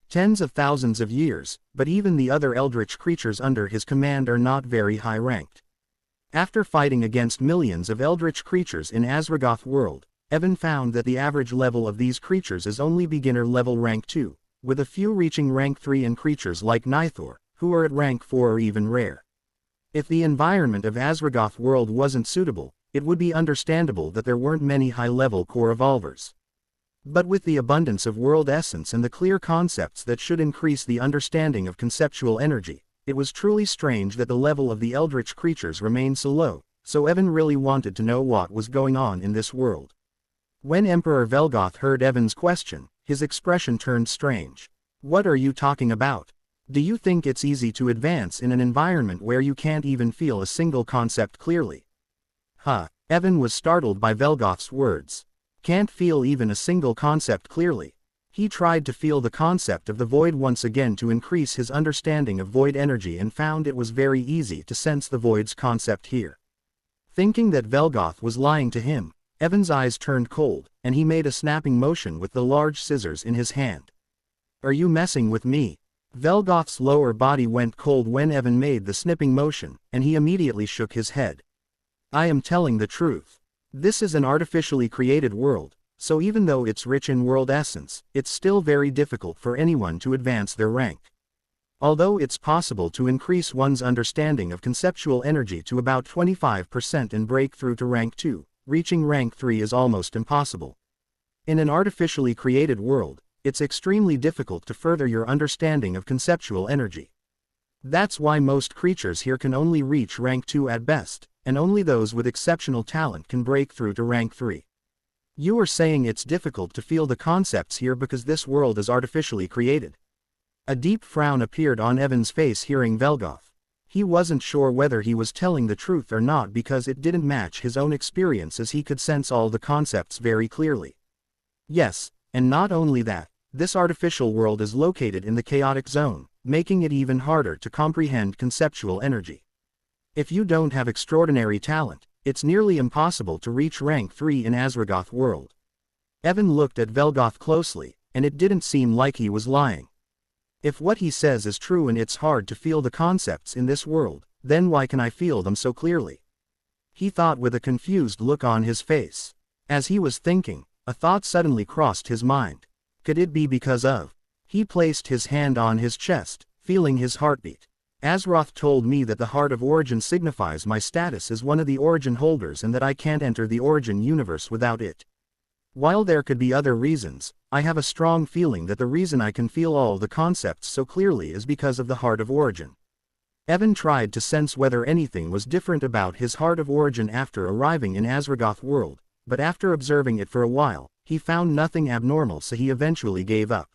tens of thousands of years, but even the other eldritch creatures under his command are not very high ranked. After fighting against millions of eldritch creatures in Azragoth world, Evan found that the average level of these creatures is only beginner level rank 2, with a few reaching rank 3 and creatures like Nithor, who are at rank 4 or even rare. If the environment of Azragoth world wasn't suitable, it would be understandable that there weren't many high-level core evolvers. But with the abundance of world essence and the clear concepts that should increase the understanding of conceptual energy, it was truly strange that the level of the eldritch creatures remained so low, so Evan really wanted to know what was going on in this world. When Emperor Velgoth heard Evan's question, his expression turned strange. What are you talking about? Do you think it's easy to advance in an environment where you can't even feel a single concept clearly? Huh, Evan was startled by Velgoth's words. Can't feel even a single concept clearly. He tried to feel the concept of the void once again to increase his understanding of void energy and found it was very easy to sense the void's concept here. Thinking that Velgoth was lying to him, Evan's eyes turned cold, and he made a snapping motion with the large scissors in his hand. Are you messing with me? Velgoth's lower body went cold when Evan made the snipping motion, and he immediately shook his head. I am telling the truth. This is an artificially created world, so even though it's rich in world essence, it's still very difficult for anyone to advance their rank. Although it's possible to increase one's understanding of conceptual energy to about 25% and break through to rank 2, reaching rank 3 is almost impossible. In an artificially created world, it's extremely difficult to further your understanding of conceptual energy. That's why most creatures here can only reach rank 2 at best, and only those with exceptional talent can break through to rank 3. You are saying it's difficult to feel the concepts here because this world is artificially created. A deep frown appeared on Evan's face hearing Velgoth. He wasn't sure whether he was telling the truth or not because it didn't match his own experience as he could sense all the concepts very clearly. Yes, and not only that, this artificial world is located in the chaotic zone, making it even harder to comprehend conceptual energy. If you don't have extraordinary talent, it's nearly impossible to reach rank 3 in Azragoth world. Evan looked at Velgoth closely, and it didn't seem like he was lying. If what he says is true and it's hard to feel the concepts in this world, then why can I feel them so clearly? He thought with a confused look on his face. As he was thinking, a thought suddenly crossed his mind. Could it be because of? He placed his hand on his chest, feeling his heartbeat. Azeroth told me that the Heart of Origin signifies my status as one of the Origin holders and that I can't enter the Origin universe without it. While there could be other reasons, I have a strong feeling that the reason I can feel all the concepts so clearly is because of the Heart of Origin. Evan tried to sense whether anything was different about his Heart of Origin after arriving in Azragoth world, but after observing it for a while, he found nothing abnormal, so he eventually gave up.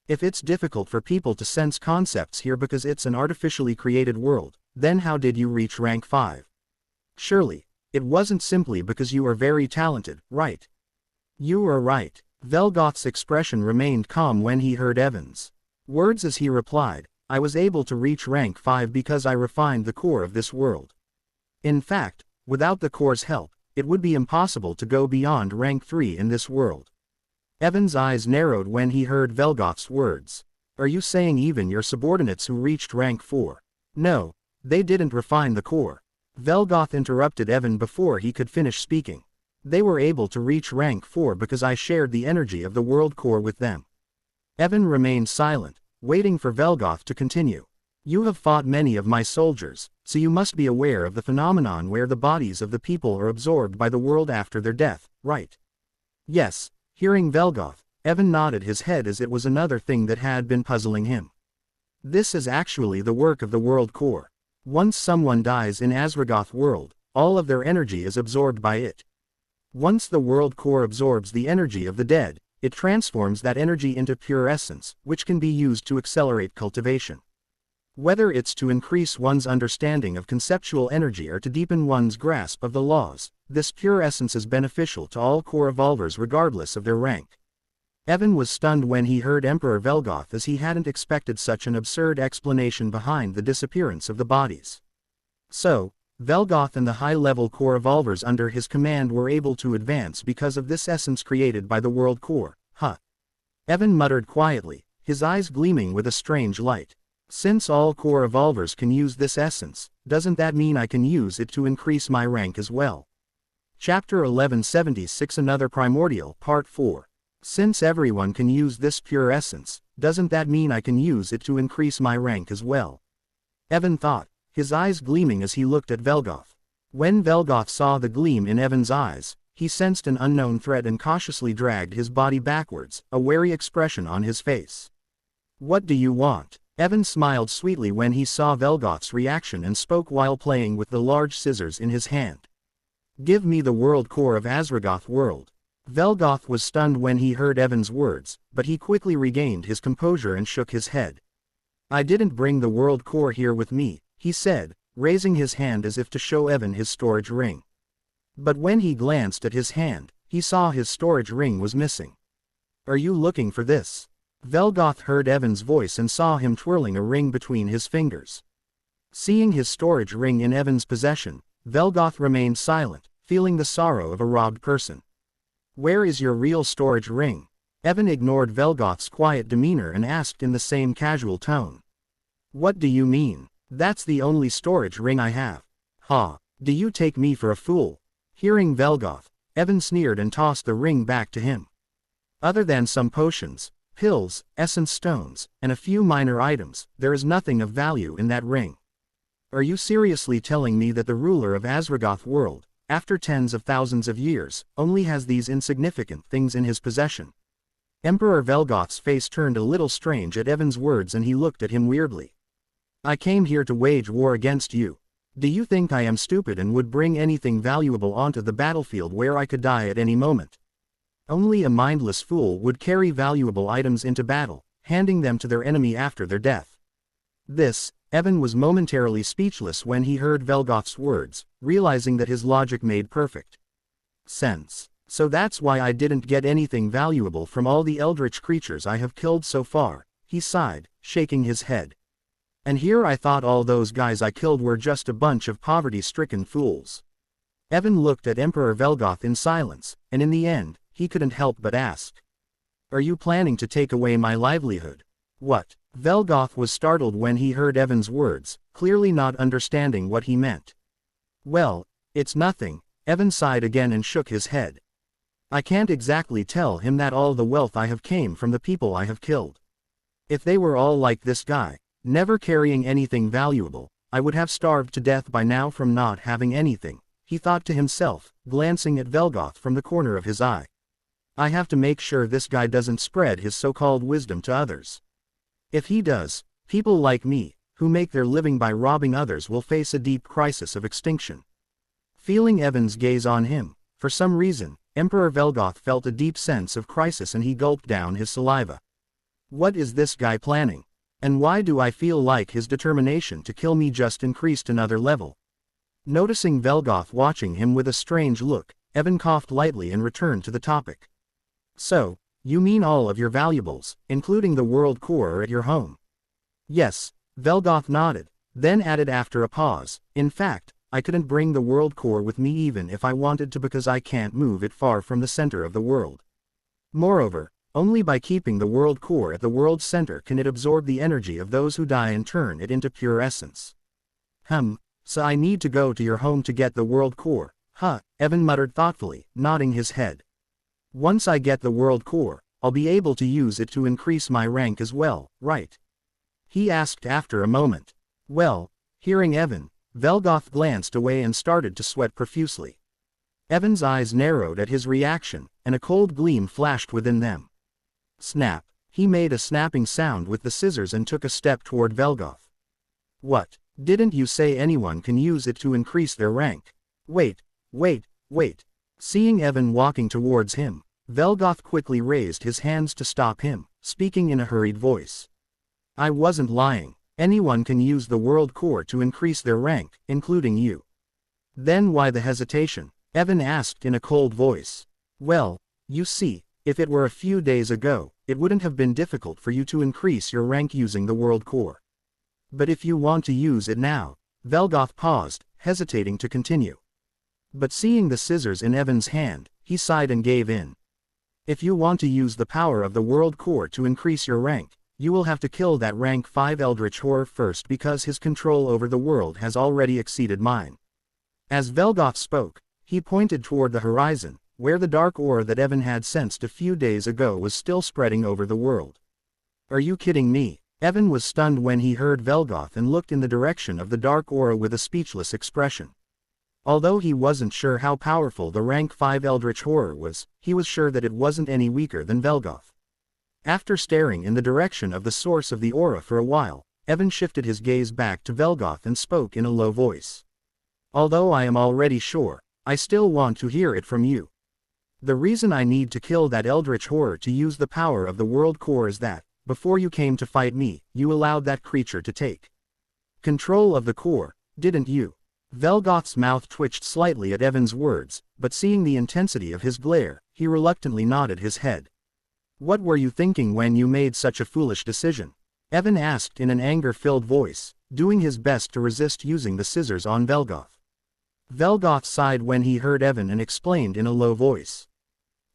If it's difficult for people to sense concepts here because it's an artificially created world, then how did you reach rank 5? Surely, it wasn't simply because you are very talented, right? You are right. Velgoth's expression remained calm when he heard Evan's words as he replied, I was able to reach rank 5 because I refined the core of this world. In fact, without the core's help, it would be impossible to go beyond rank 3 in this world. Evan's eyes narrowed when he heard Velgoth's words. Are you saying even your subordinates who reached rank 4? No, they didn't refine the core. Velgoth interrupted Evan before he could finish speaking. They were able to reach rank 4 because I shared the energy of the world core with them. Evan remained silent, waiting for Velgoth to continue. You have fought many of my soldiers, so you must be aware of the phenomenon where the bodies of the people are absorbed by the world after their death, right? Yes. Hearing Velgoth, Evan nodded his head as it was another thing that had been puzzling him. This is actually the work of the world core. Once someone dies in Azragoth world, all of their energy is absorbed by it. Once the world core absorbs the energy of the dead, it transforms that energy into pure essence, which can be used to accelerate cultivation. Whether it's to increase one's understanding of conceptual energy or to deepen one's grasp of the laws, this pure essence is beneficial to all core evolvers regardless of their rank. Evan was stunned when he heard Emperor Velgoth, as he hadn't expected such an absurd explanation behind the disappearance of the bodies. So, Velgoth and the high-level core evolvers under his command were able to advance because of this essence created by the world core, huh? Evan muttered quietly, his eyes gleaming with a strange light. Since all core evolvers can use this essence, doesn't that mean I can use it to increase my rank as well? Chapter 1176 Another Primordial, Part 4. Since everyone can use this pure essence, doesn't that mean I can use it to increase my rank as well? Evan thought, his eyes gleaming as he looked at Velgoth. When Velgoth saw the gleam in Evan's eyes, he sensed an unknown threat and cautiously dragged his body backwards, a wary expression on his face. What do you want? Evan smiled sweetly when he saw Velgoth's reaction and spoke while playing with the large scissors in his hand. Give me the world core of Azragoth world. Velgoth was stunned when he heard Evan's words, but he quickly regained his composure and shook his head. I didn't bring the world core here with me, he said, raising his hand as if to show Evan his storage ring. But when he glanced at his hand, he saw his storage ring was missing. Are you looking for this? Velgoth heard Evan's voice and saw him twirling a ring between his fingers. Seeing his storage ring in Evan's possession, Velgoth remained silent, feeling the sorrow of a robbed person. Where is your real storage ring? Evan ignored Velgoth's quiet demeanor and asked in the same casual tone. What do you mean? That's the only storage ring I have. Ha! Do you take me for a fool? Hearing Velgoth, Evan sneered and tossed the ring back to him. Other than some potions, pills, essence stones, and a few minor items, there is nothing of value in that ring. Are you seriously telling me that the ruler of Azragoth world, after tens of thousands of years, only has these insignificant things in his possession? Emperor Velgoth's face turned a little strange at Evan's words and he looked at him weirdly. I came here to wage war against you. Do you think I am stupid and would bring anything valuable onto the battlefield where I could die at any moment? Only a mindless fool would carry valuable items into battle, handing them to their enemy after their death. Evan was momentarily speechless when he heard Velgoth's words, realizing that his logic made perfect sense. So that's why I didn't get anything valuable from all the eldritch creatures I have killed so far, he sighed, shaking his head. And here I thought all those guys I killed were just a bunch of poverty-stricken fools. Evan looked at Emperor Velgoth in silence, and in the end, he couldn't help but ask. Are you planning to take away my livelihood? What? Velgoth was startled when he heard Evan's words, clearly not understanding what he meant. Well, it's nothing, Evan sighed again and shook his head. I can't exactly tell him that all the wealth I have came from the people I have killed. If they were all like this guy, Never carrying anything valuable, I would have starved to death by now from not having anything, he thought to himself, glancing at Velgoth from the corner of his eye. I have to make sure this guy doesn't spread his so-called wisdom to others. If he does, people like me, who make their living by robbing others, will face a deep crisis of extinction. Feeling Evan's gaze on him, for some reason, Emperor Velgoth felt a deep sense of crisis and he gulped down his saliva. What is this guy planning? And why do I feel like his determination to kill me just increased another level? Noticing Velgoth watching him with a strange look, Evan coughed lightly and returned to the topic. So, you mean all of your valuables, including the world core, are at your home? Yes, Velgoth nodded, then added after a pause, in fact, I couldn't bring the world core with me even if I wanted to because I can't move it far from the center of the world. Moreover, only by keeping the world core at the world's center can it absorb the energy of those who die and turn it into pure essence. So I need to go to your home to get the world core, huh? Evan muttered thoughtfully, nodding his head. Once I get the world core, I'll be able to use it to increase my rank as well, right? He asked after a moment. Well, hearing Evan, Velgoth glanced away and started to sweat profusely. Evan's eyes narrowed at his reaction, and a cold gleam flashed within them. Snap! He made a snapping sound with the scissors and took a step toward Velgoth. What? Didn't you say anyone can use it to increase their rank? Wait. Seeing Evan walking towards him, Velgoth quickly raised his hands to stop him, speaking in a hurried voice. I wasn't lying. Anyone can use the world core to increase their rank, including you. Then why the hesitation? Evan asked in a cold voice. Well, you see, if it were a few days ago, it wouldn't have been difficult for you to increase your rank using the world core. But if you want to use it now, Velgoth paused, hesitating to continue. But seeing the scissors in Evan's hand, he sighed and gave in. If you want to use the power of the world core to increase your rank, you will have to kill that rank 5 Eldritch Horror first because his control over the world has already exceeded mine. As Velgoth spoke, he pointed toward the horizon, where the dark aura that Evan had sensed a few days ago was still spreading over the world. Are you kidding me? Evan was stunned when he heard Velgoth and looked in the direction of the dark aura with a speechless expression. Although he wasn't sure how powerful the rank 5 Eldritch Horror was, he was sure that it wasn't any weaker than Velgoth. After staring in the direction of the source of the aura for a while, Evan shifted his gaze back to Velgoth and spoke in a low voice. Although I am already sure, I still want to hear it from you. The reason I need to kill that Eldritch Horror to use the power of the world core is that, before you came to fight me, you allowed that creature to take control of the core, didn't you? Velgoth's mouth twitched slightly at Evan's words, but seeing the intensity of his glare, he reluctantly nodded his head. What were you thinking when you made such a foolish decision? Evan asked in an anger-filled voice, doing his best to resist using the scissors on Velgoth. Velgoth sighed when he heard Evan and explained in a low voice.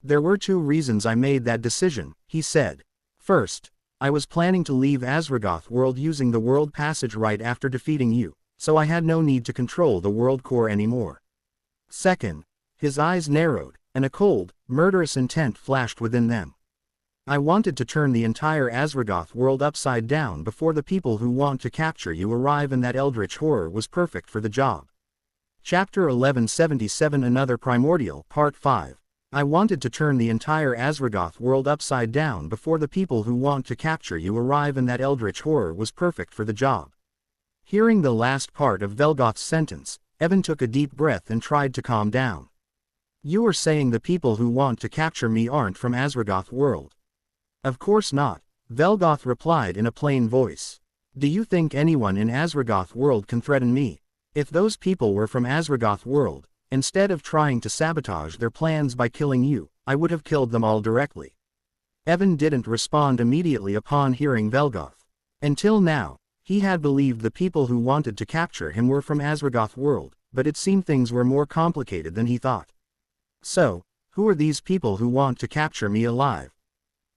There were 2 reasons I made that decision, he said. First, I was planning to leave Azragoth world using the world passage right after defeating you, so I had no need to control the world core anymore. Second, his eyes narrowed, and a cold, murderous intent flashed within them. I wanted to turn the entire Azragoth world upside down before the people who want to capture you arrive, and that Eldritch Horror was perfect for the job. Chapter 1177 Another Primordial Part 5. I wanted to turn the entire Azragoth world upside down before the people who want to capture you arrive, and that Eldritch Horror was perfect for the job. Hearing the last part of Velgoth's sentence, Evan took a deep breath and tried to calm down. You are saying the people who want to capture me aren't from Azragoth world? Of course not, Velgoth replied in a plain voice. Do you think anyone in Azragoth world can threaten me? If those people were from Azragoth world, instead of trying to sabotage their plans by killing you, I would have killed them all directly. Evan didn't respond immediately upon hearing Velgoth. Until now, he had believed the people who wanted to capture him were from Azragoth world, but it seemed things were more complicated than he thought. So, who are these people who want to capture me alive?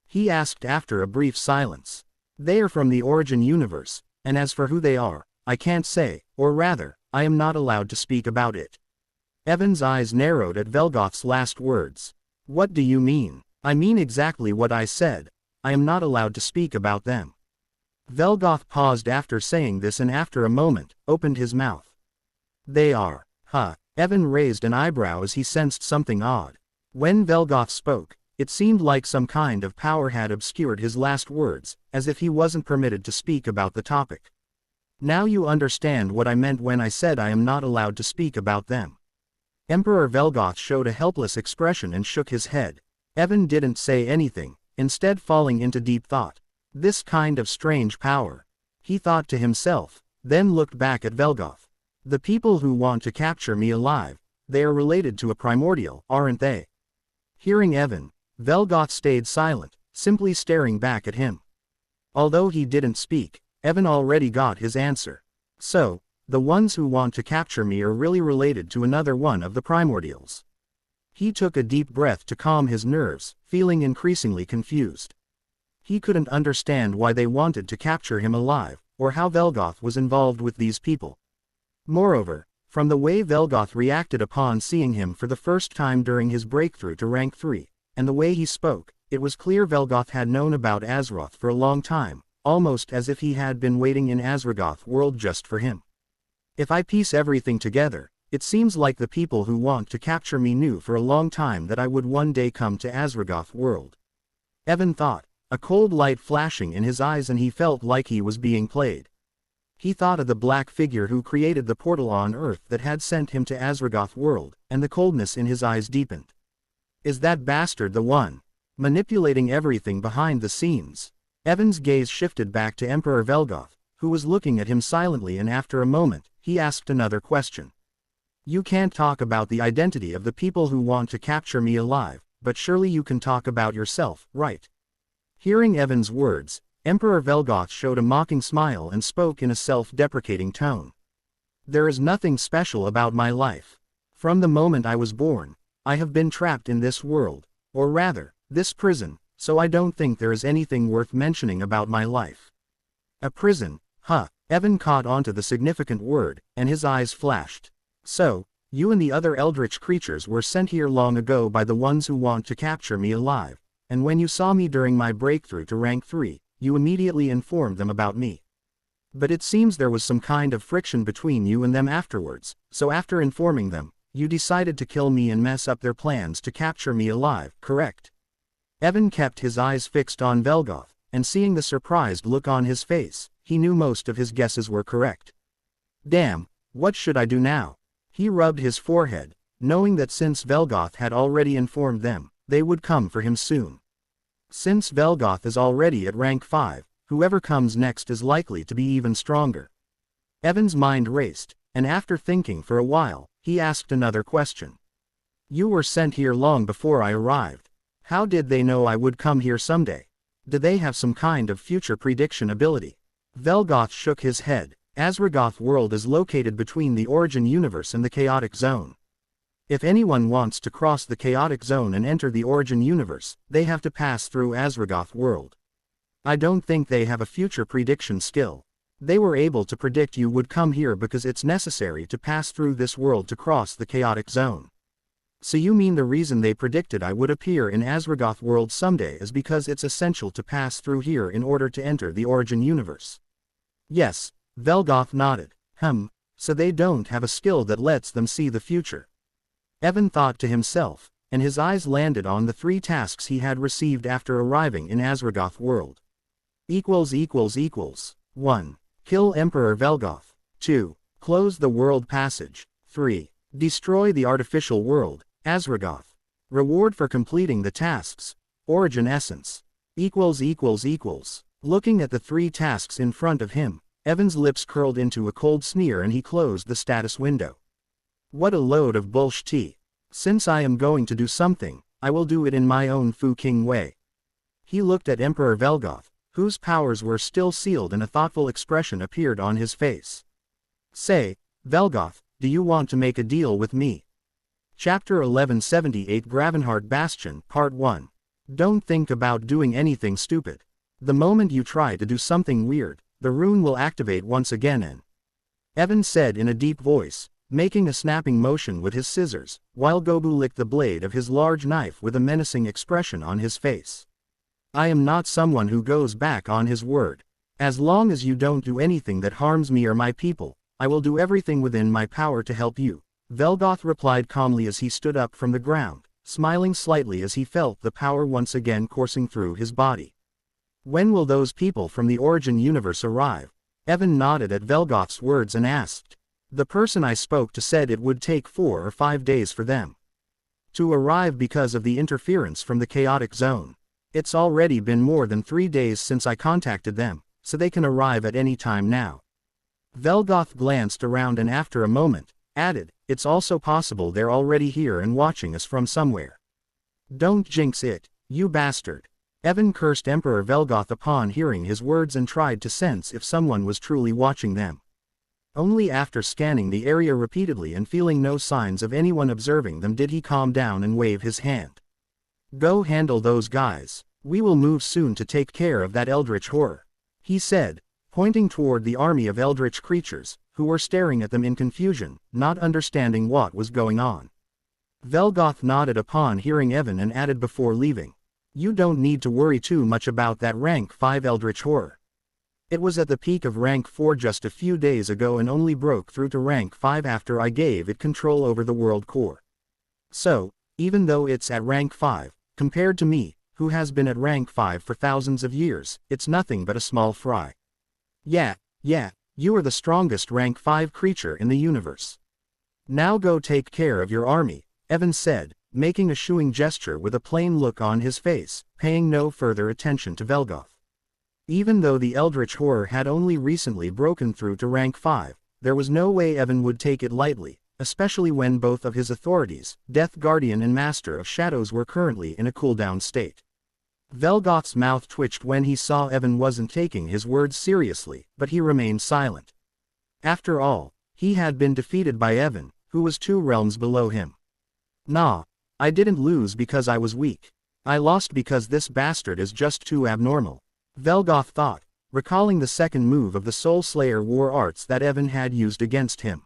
He asked after a brief silence. They are from the Origin universe, and as for who they are, I can't say, or rather, I am not allowed to speak about it. Evan's eyes narrowed at Velgoth's last words. What do you mean? I mean exactly what I said. I am not allowed to speak about them. Velgoth paused after saying this and after a moment, opened his mouth. They are. Evan raised an eyebrow as he sensed something odd. When Velgoth spoke, it seemed like some kind of power had obscured his last words, as if he wasn't permitted to speak about the topic. Now you understand what I meant when I said I am not allowed to speak about them. Emperor Velgoth showed a helpless expression and shook his head. Evan didn't say anything, instead falling into deep thought. This kind of strange power. He thought to himself, then looked back at Velgoth. The people who want to capture me alive, they are related to a primordial, aren't they? Hearing Evan, Velgoth stayed silent, simply staring back at him. Although he didn't speak, Evan already got his answer. So, the ones who want to capture me are really related to another one of the primordials. He took a deep breath to calm his nerves, feeling increasingly confused. He couldn't understand why they wanted to capture him alive, or how Velgoth was involved with these people. Moreover, from the way Velgoth reacted upon seeing him for the first time during his breakthrough to rank 3, and the way he spoke, it was clear Velgoth had known about Azeroth for a long time, almost as if he had been waiting in Azeroth world just for him. If I piece everything together, it seems like the people who want to capture me knew for a long time that I would one day come to Azeroth world. Evan thought, a cold light flashing in his eyes, and he felt like he was being played. He thought of the black figure who created the portal on Earth that had sent him to Azeroth world, and the coldness in his eyes deepened. Is that bastard the one manipulating everything behind the scenes? Evan's gaze shifted back to Emperor Velgoth, who was looking at him silently, and after a moment, he asked another question. You can't talk about the identity of the people who want to capture me alive, but surely you can talk about yourself, right? Hearing Evan's words, Emperor Velgoth showed a mocking smile and spoke in a self-deprecating tone. There is nothing special about my life. From the moment I was born, I have been trapped in this world, or rather, this prison, so I don't think there is anything worth mentioning about my life. A prison, huh? Evan caught onto the significant word, and his eyes flashed. So, you and the other eldritch creatures were sent here long ago by the ones who want to capture me alive, and when you saw me during my breakthrough to rank 3, you immediately informed them about me. But it seems there was some kind of friction between you and them afterwards, so after informing them, you decided to kill me and mess up their plans to capture me alive, correct? Evan kept his eyes fixed on Velgoth, and seeing the surprised look on his face, he knew most of his guesses were correct. Damn, what should I do now? He rubbed his forehead, knowing that since Velgoth had already informed them, they would come for him soon. Since Velgoth is already at rank 5, whoever comes next is likely to be even stronger. Evan's mind raced, and after thinking for a while, he asked another question. You were sent here long before I arrived. How did they know I would come here someday? Do they have some kind of future prediction ability? Velgoth shook his head. Azeroth world is located between the Origin universe and the Chaotic Zone. If anyone wants to cross the Chaotic Zone and enter the Origin universe, they have to pass through Azeroth world. I don't think they have a future prediction skill. They were able to predict you would come here because it's necessary to pass through this world to cross the Chaotic Zone. So you mean the reason they predicted I would appear in Azeroth world someday is because it's essential to pass through here in order to enter the Origin universe? Yes, Velgoth nodded. So they don't have a skill that lets them see the future. Evan thought to himself, and his eyes landed on the 3 tasks he had received after arriving in Azeroth world. 1. Kill Emperor Velgoth. 2. Close the world passage. 3. Destroy the artificial world, Azeroth. Reward for completing the tasks. Origin essence. Looking at the 3 tasks in front of him, Evan's lips curled into a cold sneer and he closed the status window. What a load of bullshit. Since I am going to do something, I will do it in my own Fu King way. He looked at Emperor Velgoth, whose powers were still sealed, and a thoughtful expression appeared on his face. Say, Velgoth, do you want to make a deal with me? Chapter 1178 Gravenheart Bastion, Part 1. Don't think about doing anything stupid. The moment you try to do something weird, the rune will activate once again and Evan said in a deep voice, making a snapping motion with his scissors, while Gobu licked the blade of his large knife with a menacing expression on his face. I am not someone who goes back on his word. As long as you don't do anything that harms me or my people, I will do everything within my power to help you, Velgoth replied calmly as he stood up from the ground, smiling slightly as he felt the power once again coursing through his body. When will those people from the Origin universe arrive? Evan nodded at Velgoth's words and asked. The person I spoke to said it would take 4 or 5 days for them to arrive because of the interference from the chaotic zone. It's already been more than 3 days since I contacted them, so they can arrive at any time now. Velgoth glanced around and after a moment, added, it's also possible they're already here and watching us from somewhere. Don't jinx it, you bastard. Evan cursed Emperor Velgoth upon hearing his words and tried to sense if someone was truly watching them. Only after scanning the area repeatedly and feeling no signs of anyone observing them did he calm down and wave his hand. Go handle those guys. We will move soon to take care of that eldritch horror, he said, pointing toward the army of eldritch creatures, who were staring at them in confusion, not understanding what was going on. Velgoth nodded upon hearing Evan and added before leaving. You don't need to worry too much about that rank 5 eldritch horror. It was at the peak of rank 4 just a few days ago and only broke through to rank 5 after I gave it control over the world core. So, even though it's at rank 5, compared to me, who has been at rank 5 for thousands of years, it's nothing but a small fry. Yeah, you are the strongest rank 5 creature in the universe. Now go take care of your army, Evan said, making a shooing gesture with a plain look on his face, paying no further attention to Velgoth. Even though the eldritch horror had only recently broken through to rank 5, there was no way Evan would take it lightly, especially when both of his authorities, Death Guardian and Master of Shadows, were currently in a cooldown state. Velgoth's mouth twitched when he saw Evan wasn't taking his words seriously, but he remained silent. After all, he had been defeated by Evan, who was 2 realms below him. Nah, I didn't lose because I was weak. I lost because this bastard is just too abnormal, Velgoth thought, recalling the second move of the Soul Slayer war arts that Evan had used against him.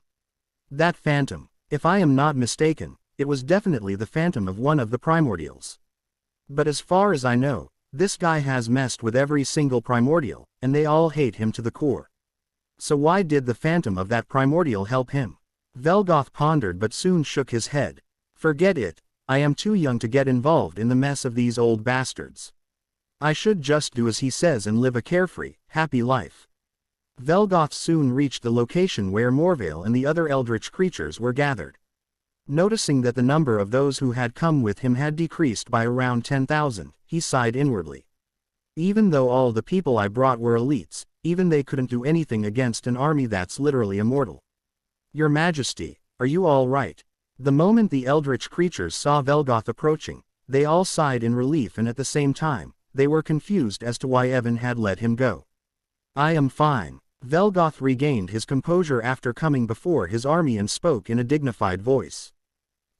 That phantom, if I am not mistaken, it was definitely the phantom of one of the primordials. But as far as I know, this guy has messed with every single primordial, and they all hate him to the core. So why did the phantom of that primordial help him? Velgoth pondered but soon shook his head. Forget it, I am too young to get involved in the mess of these old bastards. I should just do as he says and live a carefree, happy life. Velgoth soon reached the location where Morvale and the other eldritch creatures were gathered. Noticing that the number of those who had come with him had decreased by around 10,000, he sighed inwardly. Even though all the people I brought were elites, even they couldn't do anything against an army that's literally immortal. Your Majesty, are you all right? The moment the eldritch creatures saw Velgoth approaching, they all sighed in relief and at the same time, they were confused as to why Evan had let him go. I am fine. Velgoth regained his composure after coming before his army and spoke in a dignified voice.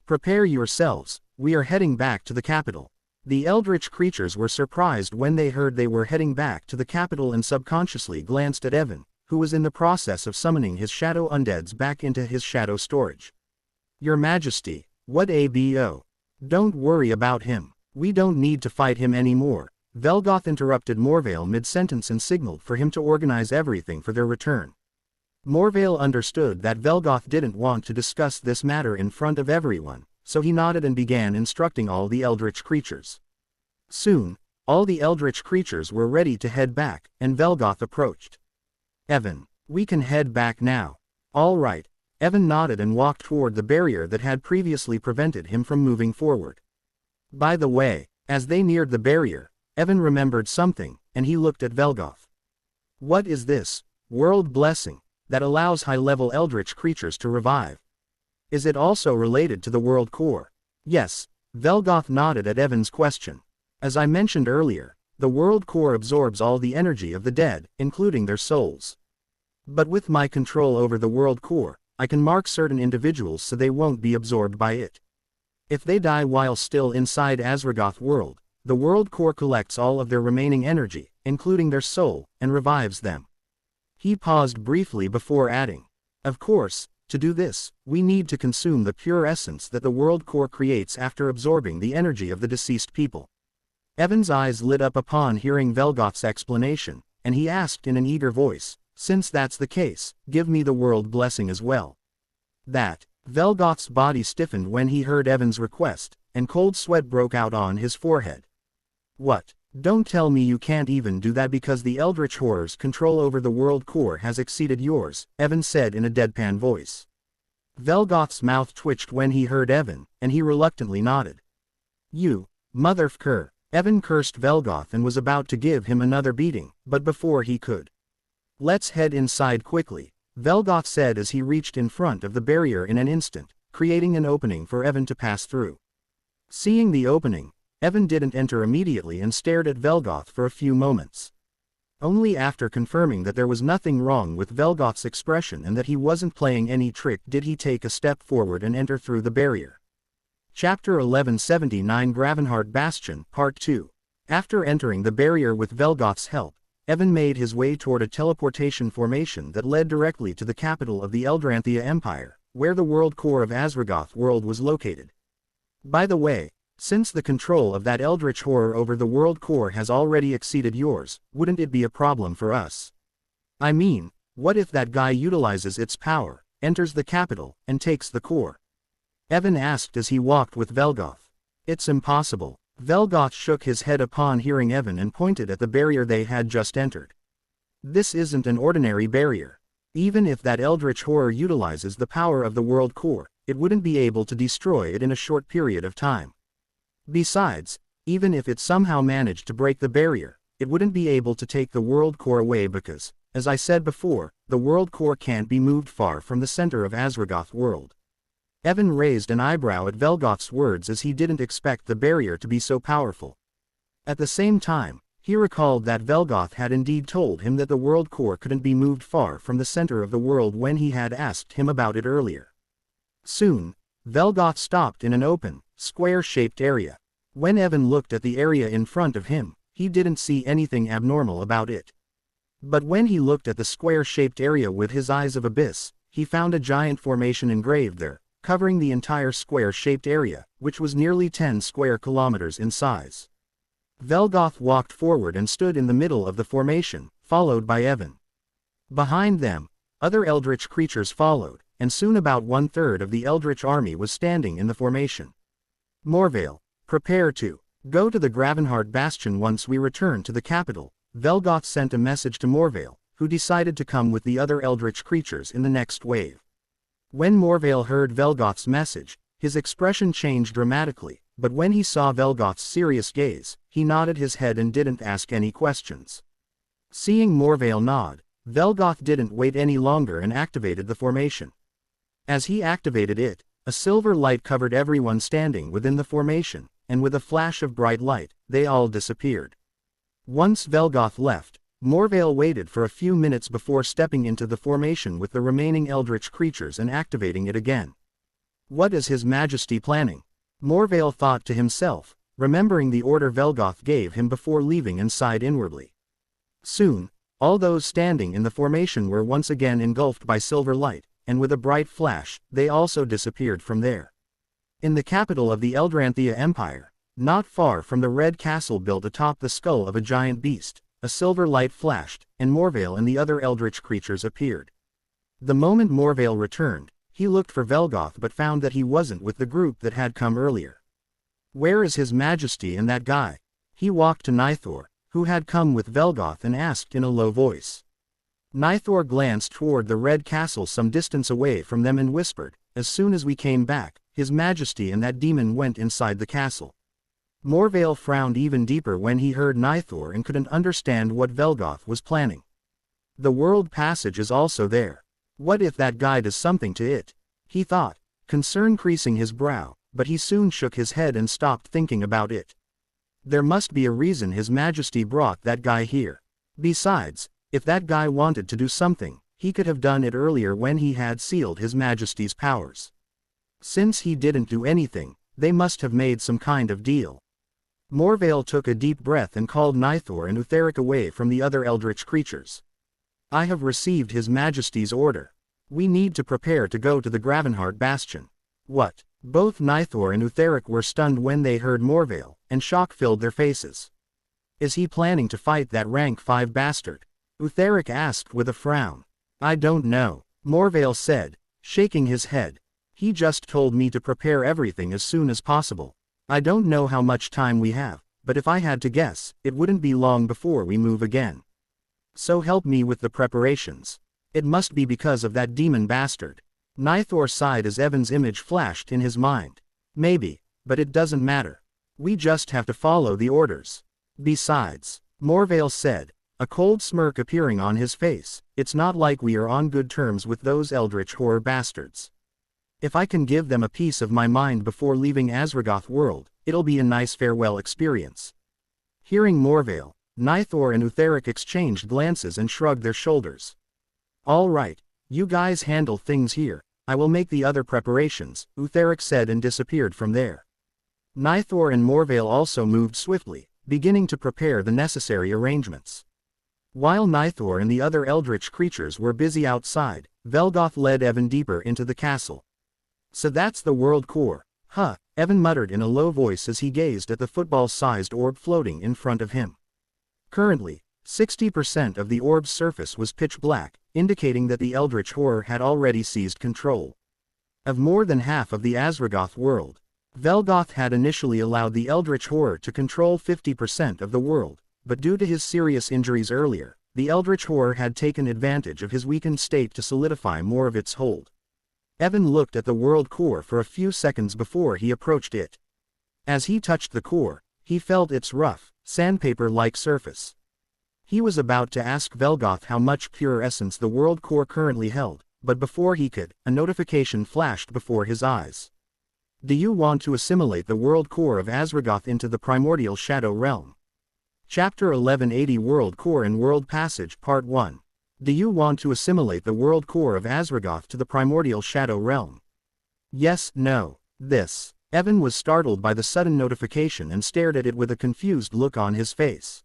Prepare yourselves, we are heading back to the capital. The eldritch creatures were surprised when they heard they were heading back to the capital and subconsciously glanced at Evan, who was in the process of summoning his shadow undeads back into his shadow storage. Your Majesty, what abo? Don't worry about him. We don't need to fight him anymore. Velgoth interrupted Morvale mid-sentence and signaled for him to organize everything for their return. Morvale understood that Velgoth didn't want to discuss this matter in front of everyone, so he nodded and began instructing all the eldritch creatures. Soon, all the eldritch creatures were ready to head back, and Velgoth approached. Evan, we can head back now. All right. Evan nodded and walked toward the barrier that had previously prevented him from moving forward. By the way, as they neared the barrier, Evan remembered something, and he looked at Velgoth. What is this world blessing that allows high-level eldritch creatures to revive? Is it also related to the world core? Yes, Velgoth nodded at Evan's question. As I mentioned earlier, the world core absorbs all the energy of the dead, including their souls. But with my control over the world core, I can mark certain individuals so they won't be absorbed by it. If they die while still inside Azragoth world, the world core collects all of their remaining energy, including their soul, and revives them. He paused briefly before adding, of course, to do this, we need to consume the pure essence that the world core creates after absorbing the energy of the deceased people. Evan's eyes lit up upon hearing Velgoth's explanation, and he asked in an eager voice, "Since that's the case, give me the world blessing as well." That. Velgoth's body stiffened when he heard Evan's request, and cold sweat broke out on his forehead. "What? Don't tell me you can't even do that because the Eldritch Horror's control over the world core has exceeded yours," Evan said in a deadpan voice. Velgoth's mouth twitched when he heard Evan, and he reluctantly nodded. "You motherfucker." Evan cursed Velgoth and was about to give him another beating, but before he could. "Let's head inside quickly," Velgoth said as he reached in front of the barrier in an instant, creating an opening for Evan to pass through. Seeing the opening, Evan didn't enter immediately and stared at Velgoth for a few moments. Only after confirming that there was nothing wrong with Velgoth's expression and that he wasn't playing any trick did he take a step forward and enter through the barrier. Chapter 1179 Gravenhard Bastion, Part 2. After entering the barrier with Velgoth's help, Evan made his way toward a teleportation formation that led directly to the capital of the Eldranthia Empire, where the world core of Azragoth world was located. By the way, since the control of that Eldritch Horror over the world core has already exceeded yours, wouldn't it be a problem for us? I mean, what if that guy utilizes its power, enters the capital, and takes the core? Evan asked as he walked with Velgoth. "It's impossible." Velgoth shook his head upon hearing Evan and pointed at the barrier they had just entered. "This isn't an ordinary barrier. Even if that Eldritch Horror utilizes the power of the world core, it wouldn't be able to destroy it in a short period of time. Besides, even if it somehow managed to break the barrier, it wouldn't be able to take the world core away because, as I said before, the world core can't be moved far from the center of Azragoth world." Evan raised an eyebrow at Velgoth's words as he didn't expect the barrier to be so powerful. At the same time, he recalled that Velgoth had indeed told him that the world core couldn't be moved far from the center of the world when he had asked him about it earlier. Soon, Velgoth stopped in an open, square-shaped area. When Evan looked at the area in front of him, he didn't see anything abnormal about it. But when he looked at the square-shaped area with his eyes of abyss, he found a giant formation engraved there, covering the entire square-shaped area, which was nearly 10 square kilometers in size. Velgoth walked forward and stood in the middle of the formation, followed by Evan. Behind them, other eldritch creatures followed, and soon about 1/3 of the eldritch army was standing in the formation. "Morvale, prepare to go to the Gravenhard Bastion once we return to the capital." Velgoth sent a message to Morvale, who decided to come with the other eldritch creatures in the next wave. When Morvale heard Velgoth's message, his expression changed dramatically, but when he saw Velgoth's serious gaze, he nodded his head and didn't ask any questions. Seeing Morvale nod, Velgoth didn't wait any longer and activated the formation. As he activated it, a silver light covered everyone standing within the formation, and with a flash of bright light, they all disappeared. Once Velgoth left, Morvale waited for a few minutes before stepping into the formation with the remaining eldritch creatures and activating it again. What is His Majesty planning? Morvale thought to himself, remembering the order Velgoth gave him before leaving and sighed inwardly. Soon, all those standing in the formation were once again engulfed by silver light, and with a bright flash, they also disappeared from there. In the capital of the Eldranthia Empire, not far from the red castle built atop the skull of a giant beast, a silver light flashed, and Morvale and the other eldritch creatures appeared. The moment Morvale returned, he looked for Velgoth but found that he wasn't with the group that had come earlier. "Where is His Majesty and that guy?" He walked to Nithor, who had come with Velgoth, and asked in a low voice. Nithor glanced toward the red castle some distance away from them and whispered, "As soon as we came back, His Majesty and that demon went inside the castle." Morvale frowned even deeper when he heard Nithor and couldn't understand what Velgoth was planning. The world passage is also there. What if that guy does something to it? He thought, concern creasing his brow, but he soon shook his head and stopped thinking about it. There must be a reason His Majesty brought that guy here. Besides, if that guy wanted to do something, he could have done it earlier when he had sealed His Majesty's powers. Since he didn't do anything, they must have made some kind of deal. Morvale took a deep breath and called Nithor and Utheric away from the other eldritch creatures. "I have received His Majesty's order. We need to prepare to go to the Gravenhard Bastion." "What?" Both Nithor and Utheric were stunned when they heard Morvale, and shock filled their faces. "Is he planning to fight that rank 5 bastard?" Utheric asked with a frown. I don't know, Morvale said, shaking his head. He just told me to prepare everything as soon as possible. I don't know how much time we have, but if I had to guess, it wouldn't be long before we move again. So help me with the preparations. It must be because of that demon bastard. Nithor sighed as Evan's image flashed in his mind. Maybe, but it doesn't matter. We just have to follow the orders. Besides, Morvale said, a cold smirk appearing on his face, it's not like we are on good terms with those eldritch horror bastards. If I can give them a piece of my mind before leaving Azragoth world, it'll be a nice farewell experience. Hearing Morvale, Nithor and Utheric exchanged glances and shrugged their shoulders. All right, you guys handle things here, I will make the other preparations, Utheric said and disappeared from there. Nithor and Morvale also moved swiftly, beginning to prepare the necessary arrangements. While Nithor and the other eldritch creatures were busy outside, Velgoth led Evan deeper into the castle. So that's the world core, huh? Evan muttered in a low voice as he gazed at the football-sized orb floating in front of him. Currently, 60% of the orb's surface was pitch black, indicating that the eldritch horror had already seized control of more than half of the Azragoth world. Velgoth had initially allowed the eldritch horror to control 50% of the world, but due to his serious injuries earlier, the eldritch horror had taken advantage of his weakened state to solidify more of its hold. Evan looked at the world core for a few seconds before he approached it. As he touched the core, he felt its rough, sandpaper-like surface. He was about to ask Velgoth how much pure essence the world core currently held, but before he could, a notification flashed before his eyes. Do you want to assimilate the world core of Azragoth into the primordial shadow realm? Chapter 1180 World Core and World Passage Part 1. Do you want to assimilate the world core of Azragoth to the primordial shadow realm? Yes, no, this. Evan was startled by the sudden notification and stared at it with a confused look on his face.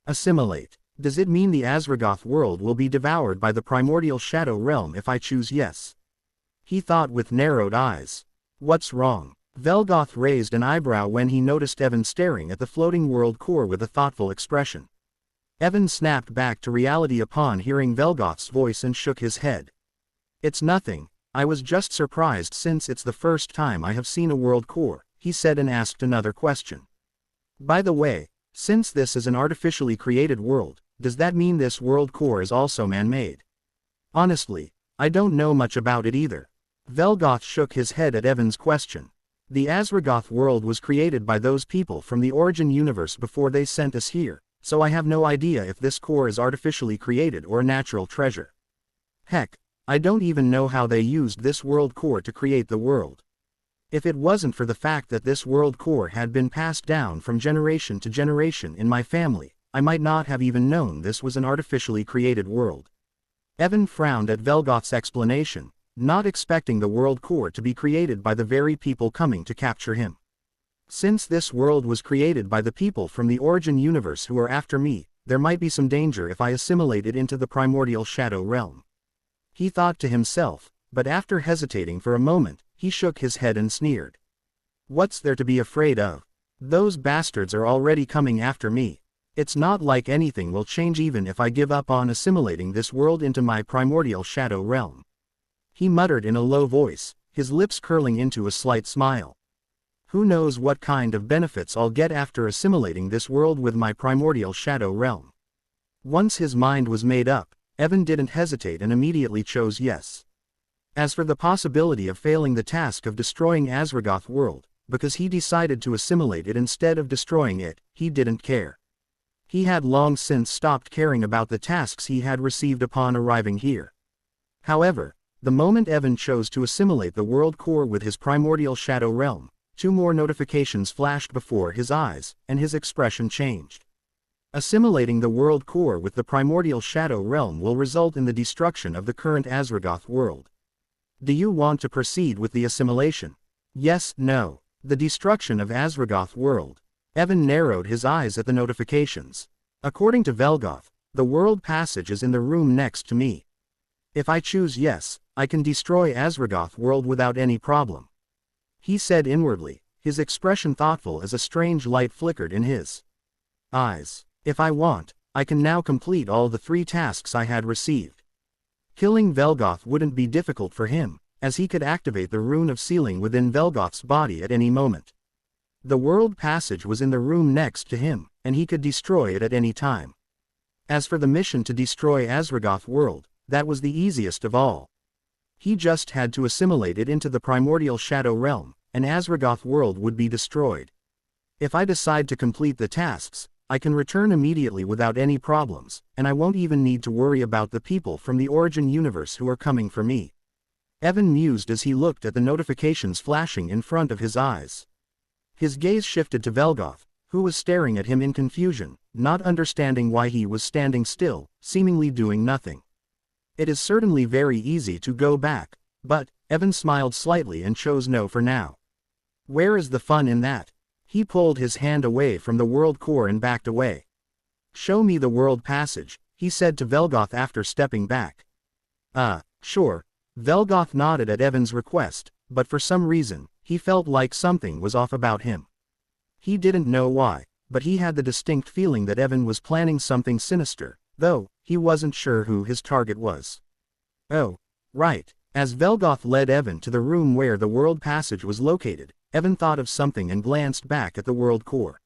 Assimilate. Does it mean the Azragoth world will be devoured by the primordial shadow realm if I choose yes? He thought with narrowed eyes. What's wrong? Velgoth raised an eyebrow when he noticed Evan staring at the floating world core with a thoughtful expression. Evan snapped back to reality upon hearing Velgoth's voice and shook his head. It's nothing, I was just surprised since it's the first time I have seen a world core, he said and asked another question. By the way, since this is an artificially created world, does that mean this world core is also man-made? Honestly, I don't know much about it either. Velgoth shook his head at Evan's question. The Azragoth world was created by those people from the Origin universe before they sent us here, so I have no idea if this core is artificially created or a natural treasure. Heck, I don't even know how they used this world core to create the world. If it wasn't for the fact that this world core had been passed down from generation to generation in my family, I might not have even known this was an artificially created world. Evan frowned at Velgoth's explanation, not expecting the world core to be created by the very people coming to capture him. Since this world was created by the people from the Origin universe who are after me, there might be some danger if I assimilate it into the primordial shadow realm. He thought to himself, but after hesitating for a moment, he shook his head and sneered. What's there to be afraid of? Those bastards are already coming after me. It's not like anything will change even if I give up on assimilating this world into my primordial shadow realm. He muttered in a low voice, his lips curling into a slight smile. Who knows what kind of benefits I'll get after assimilating this world with my primordial shadow realm. Once his mind was made up, Evan didn't hesitate and immediately chose yes. As for the possibility of failing the task of destroying Azragoth world, because he decided to assimilate it instead of destroying it, he didn't care. He had long since stopped caring about the tasks he had received upon arriving here. However, the moment Evan chose to assimilate the world core with his primordial shadow realm, 2 more notifications flashed before his eyes, and his expression changed. Assimilating the world core with the primordial shadow realm will result in the destruction of the current Azragoth world. Do you want to proceed with the assimilation? Yes, no. The destruction of Azragoth world. Evan narrowed his eyes at the notifications. According to Velgoth, the world passage is in the room next to me. If I choose yes, I can destroy Azragoth world without any problem. He said inwardly, his expression thoughtful as a strange light flickered in his eyes. If I want, I can now complete all the 3 tasks I had received. Killing Velgoth wouldn't be difficult for him, as he could activate the rune of sealing within Velgoth's body at any moment. The world passage was in the room next to him, and he could destroy it at any time. As for the mission to destroy Azragoth world, that was the easiest of all. He just had to assimilate it into the primordial shadow realm, and Azragoth world would be destroyed. If I decide to complete the tasks, I can return immediately without any problems, and I won't even need to worry about the people from the Origin universe who are coming for me. Evan mused as he looked at the notifications flashing in front of his eyes. His gaze shifted to Velgoth, who was staring at him in confusion, not understanding why he was standing still, seemingly doing nothing. It is certainly very easy to go back, but, Evan smiled slightly and chose no for now. Where is the fun in that? He pulled his hand away from the world core and backed away. Show me the world passage, he said to Velgoth after stepping back. Sure. Velgoth nodded at Evan's request, but for some reason, he felt like something was off about him. He didn't know why, but he had the distinct feeling that Evan was planning something sinister, though he wasn't sure who his target was. Oh, right. As Velgoth led Evan to the room where the world passage was located, Evan thought of something and glanced back at the world core.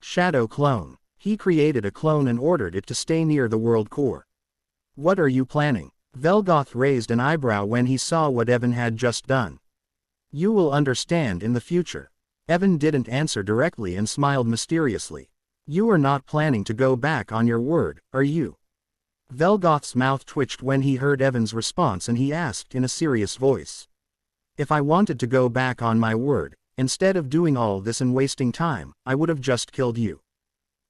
Shadow clone. He created a clone and ordered it to stay near the world core. What are you planning? Velgoth raised an eyebrow when he saw what Evan had just done. You will understand in the future. Evan didn't answer directly and smiled mysteriously. You are not planning to go back on your word, are you? Velgoth's mouth twitched when he heard Evan's response and he asked in a serious voice. If I wanted to go back on my word, instead of doing all this and wasting time, I would have just killed you.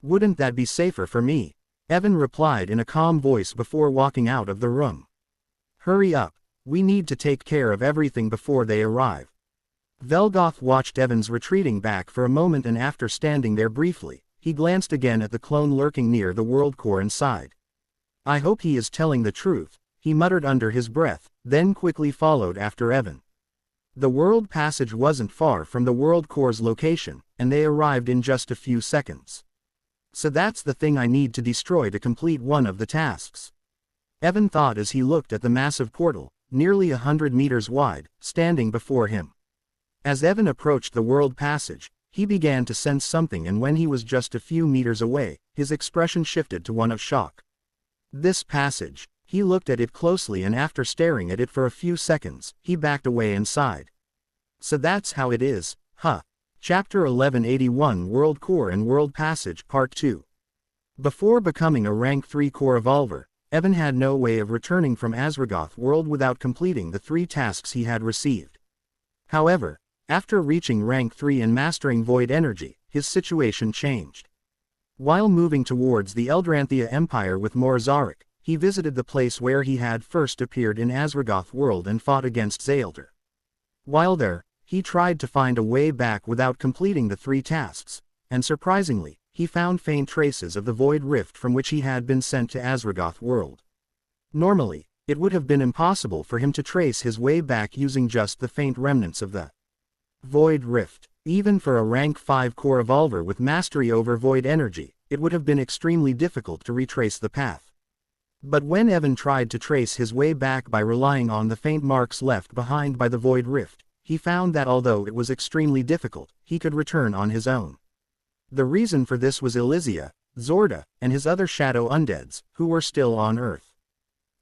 Wouldn't that be safer for me? Evan replied in a calm voice before walking out of the room. Hurry up, we need to take care of everything before they arrive. Velgoth watched Evan's retreating back for a moment and after standing there briefly, he glanced again at the clone lurking near the world core and sighed. I hope he is telling the truth, he muttered under his breath, then quickly followed after Evan. The world passage wasn't far from the world core's location, and they arrived in just a few seconds. So that's the thing I need to destroy to complete one of the tasks. Evan thought as he looked at the massive portal, nearly 100 meters wide, standing before him. As Evan approached the world passage, he began to sense something, and when he was just a few meters away, his expression shifted to one of shock. This passage. He looked at it closely and after staring at it for a few seconds, he backed away and sighed. So that's how it is, huh? Chapter 1181 World Core and World Passage Part 2. Before becoming a Rank 3 Core Evolver, Evan had no way of returning from Azragoth world without completing the 3 tasks he had received. However, after reaching Rank 3 and mastering Void Energy, his situation changed. While moving towards the Eldranthia Empire with Morzarek, he visited the place where he had first appeared in Azragoth world and fought against Zaelder. While there, he tried to find a way back without completing the 3 tasks, and surprisingly, he found faint traces of the Void Rift from which he had been sent to Azragoth world. Normally, it would have been impossible for him to trace his way back using just the faint remnants of the Void Rift. Even for a Rank 5 Core Evolver with mastery over Void Energy, it would have been extremely difficult to retrace the path. But when Evan tried to trace his way back by relying on the faint marks left behind by the Void Rift, he found that although it was extremely difficult, he could return on his own. The reason for this was Elysia, Zorda, and his other shadow undeads, who were still on Earth.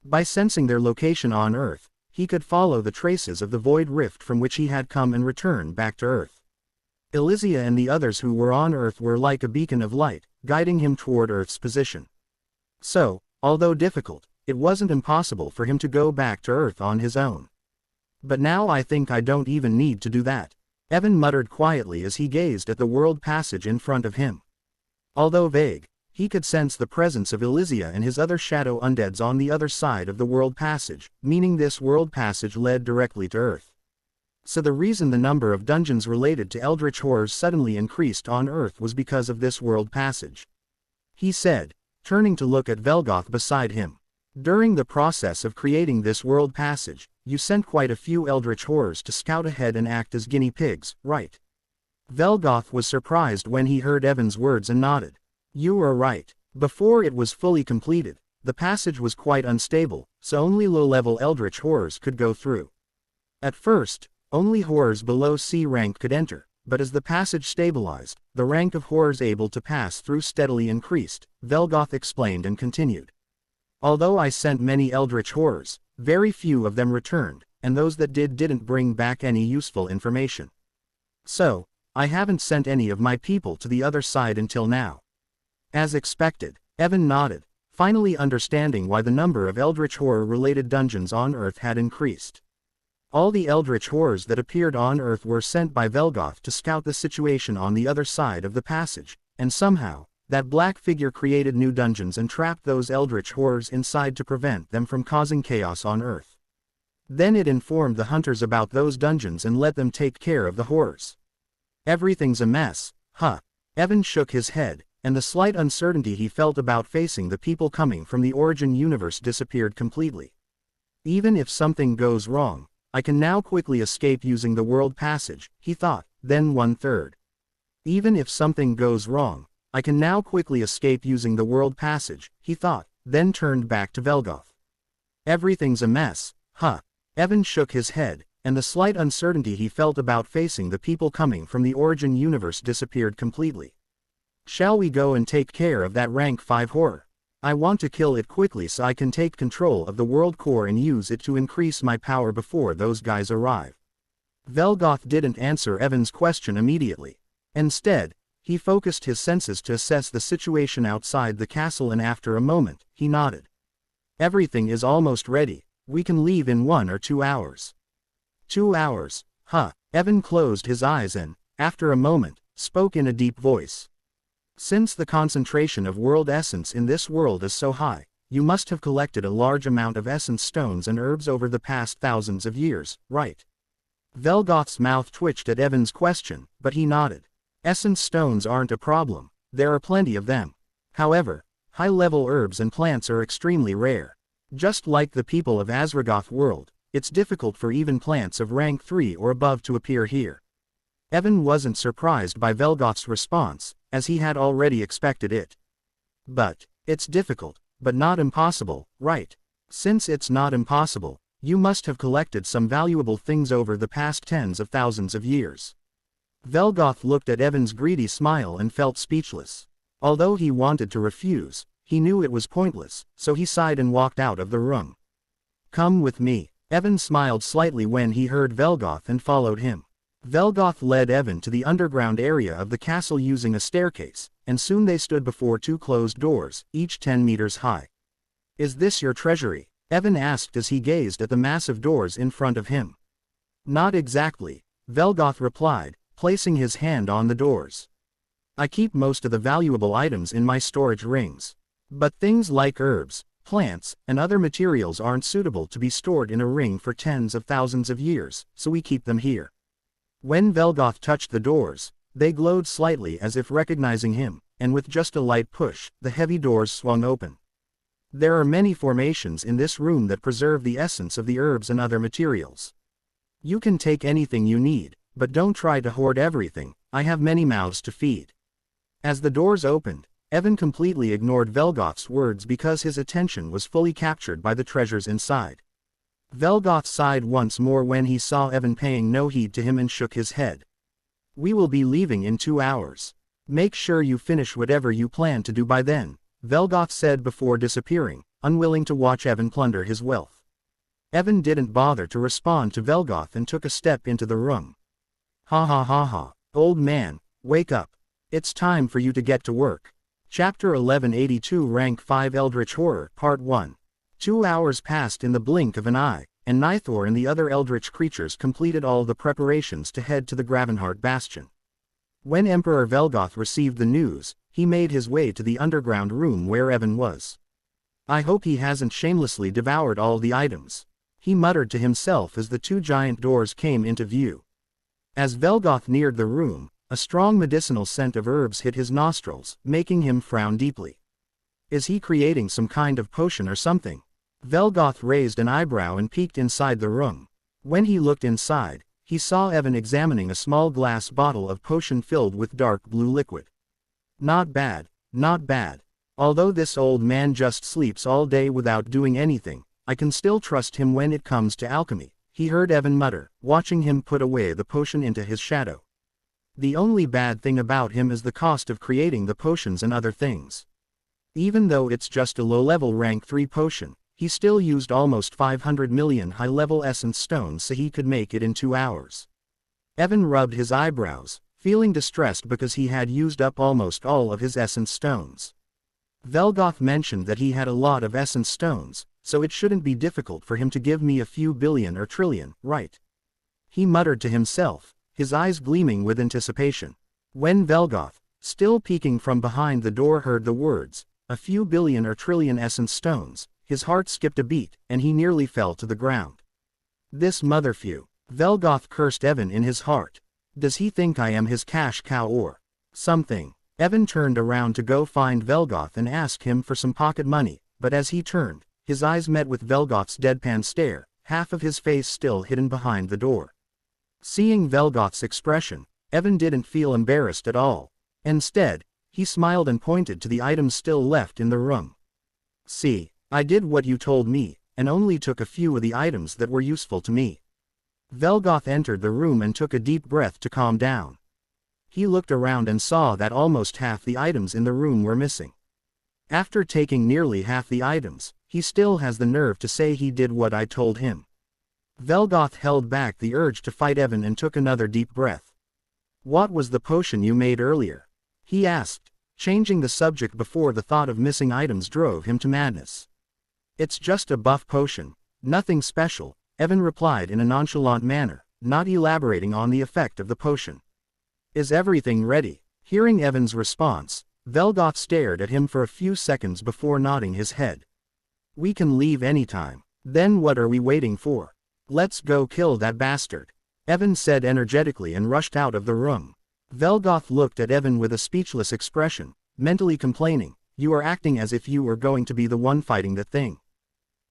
By sensing their location on Earth, he could follow the traces of the Void Rift from which he had come and return back to Earth. Elysia and the others who were on Earth were like a beacon of light, guiding him toward Earth's position. So, although difficult, it wasn't impossible for him to go back to Earth on his own. But now I think I don't even need to do that, Evan muttered quietly as he gazed at the world passage in front of him. Although vague, he could sense the presence of Elysia and his other shadow undeads on the other side of the world passage, meaning this world passage led directly to Earth. So the reason the number of dungeons related to eldritch horrors suddenly increased on Earth was because of this world passage. He said, turning to look at Velgoth beside him. During the process of creating this world passage, you sent quite a few eldritch horrors to scout ahead and act as guinea pigs, right? Velgoth was surprised when he heard Evan's words and nodded. You are right. Before it was fully completed, the passage was quite unstable, so only low-level eldritch horrors could go through. At first, only horrors below C rank could enter, but as the passage stabilized, the rank of horrors able to pass through steadily increased, Velgoth explained and continued. Although I sent many eldritch horrors, very few of them returned, and those that didn't bring back any useful information. So, I haven't sent any of my people to the other side until now. As expected, Evan nodded, finally understanding why the number of eldritch horror-related dungeons on Earth had increased. All the eldritch horrors that appeared on Earth were sent by Velgoth to scout the situation on the other side of the passage, and somehow, that black figure created new dungeons and trapped those eldritch horrors inside to prevent them from causing chaos on Earth. Then it informed the hunters about those dungeons and let them take care of the horrors. Everything's a mess, huh? Evan shook his head, and the slight uncertainty he felt about facing the people coming from the Origin universe disappeared completely. Even if something goes wrong, I can now quickly escape using the world passage, he thought, then 1/3. Even if something goes wrong, I can now quickly escape using the world passage, he thought, then turned back to Velgoth. Everything's a mess, huh? Evan shook his head, and the slight uncertainty he felt about facing the people coming from the Origin universe disappeared completely. Shall we go and take care of that rank 5 horror? I want to kill it quickly so I can take control of the world core and use it to increase my power before those guys arrive. Velgoth didn't answer Evan's question immediately. Instead, he focused his senses to assess the situation outside the castle, and after a moment, he nodded. Everything is almost ready. We can leave in 1 or 2 hours. 2 hours, huh? Evan closed his eyes and, after a moment, spoke in a deep voice. Since the concentration of world essence in this world is so high, you must have collected a large amount of essence stones and herbs over the past thousands of years, right? Velgoth's mouth twitched at Evan's question, but he nodded. Essence stones aren't a problem, there are plenty of them. However, high-level herbs and plants are extremely rare. Just like the people of Azragoth world, it's difficult for even plants of rank 3 or above to appear here. Evan wasn't surprised by Velgoth's response, as he had already expected it. But, it's difficult, but not impossible, right? Since it's not impossible, you must have collected some valuable things over the past tens of thousands of years. Velgoth looked at Evan's greedy smile and felt speechless. Although he wanted to refuse, he knew it was pointless, so he sighed and walked out of the room. Come with me. Evan smiled slightly when he heard Velgoth and followed him. Velgoth led Evan to the underground area of the castle using a staircase, and soon they stood before 2 closed doors, each 10 meters high. Is this your treasury? Evan asked as he gazed at the massive doors in front of him. Not exactly, Velgoth replied, placing his hand on the doors. I keep most of the valuable items in my storage rings. But things like herbs, plants, and other materials aren't suitable to be stored in a ring for tens of thousands of years, so we keep them here. When Velgoth touched the doors, they glowed slightly as if recognizing him, and with just a light push, the heavy doors swung open. There are many formations in this room that preserve the essence of the herbs and other materials. You can take anything you need, but don't try to hoard everything, I have many mouths to feed. As the doors opened, Evan completely ignored Velgoth's words because his attention was fully captured by the treasures inside. Velgoth sighed once more when he saw Evan paying no heed to him and shook his head. We will be leaving in 2 hours. Make sure you finish whatever you plan to do by then, Velgoth said before disappearing, unwilling to watch Evan plunder his wealth. Evan didn't bother to respond to Velgoth and took a step into the room. Ha ha ha ha, old man, wake up. It's time for you to get to work. Chapter 1182 Rank 5 Eldritch Horror Part 1. 2 hours passed in the blink of an eye, and Nithor and the other eldritch creatures completed all the preparations to head to the Gravenheart Bastion. When Emperor Velgoth received the news, he made his way to the underground room where Evan was. I hope he hasn't shamelessly devoured all the items, he muttered to himself as the 2 giant doors came into view. As Velgoth neared the room, a strong medicinal scent of herbs hit his nostrils, making him frown deeply. Is he creating some kind of potion or something? Velgoth raised an eyebrow and peeked inside the room. When he looked inside, he saw Evan examining a small glass bottle of potion filled with dark blue liquid. Not bad, not bad. Although this old man just sleeps all day without doing anything, I can still trust him when it comes to alchemy," he heard Evan mutter, watching him put away the potion into his shadow. "The only bad thing about him is the cost of creating the potions and other things. Even though it's just a low-level rank 3 potion, he still used almost 500 million high-level essence stones so he could make it in 2 hours. Evan rubbed his eyebrows, feeling distressed because he had used up almost all of his essence stones. Velgoth mentioned that he had a lot of essence stones, so it shouldn't be difficult for him to give me a few billion or trillion, right? He muttered to himself, his eyes gleaming with anticipation. When Velgoth, still peeking from behind the door, heard the words, "a few billion or trillion essence stones," his heart skipped a beat, and he nearly fell to the ground. "This motherfew," Velgoth cursed Evan in his heart. "Does he think I am his cash cow or something?" Evan turned around to go find Velgoth and ask him for some pocket money, but as he turned, his eyes met with Velgoth's deadpan stare, half of his face still hidden behind the door. Seeing Velgoth's expression, Evan didn't feel embarrassed at all. Instead, he smiled and pointed to the items still left in the room. "See, I did what you told me, and only took a few of the items that were useful to me." Velgoth entered the room and took a deep breath to calm down. He looked around and saw that almost half the items in the room were missing. After taking nearly half the items, he still has the nerve to say he did what I told him. Velgoth held back the urge to fight Evan and took another deep breath. "What was the potion you made earlier?" he asked, changing the subject before the thought of missing items drove him to madness. "It's just a buff potion, nothing special," Evan replied in a nonchalant manner, not elaborating on the effect of the potion. "Is everything ready?" Hearing Evan's response, Velgoth stared at him for a few seconds before nodding his head. "We can leave anytime." "Then what are we waiting for? Let's go kill that bastard," Evan said energetically and rushed out of the room. Velgoth looked at Evan with a speechless expression, mentally complaining, "You are acting as if you were going to be the one fighting the thing."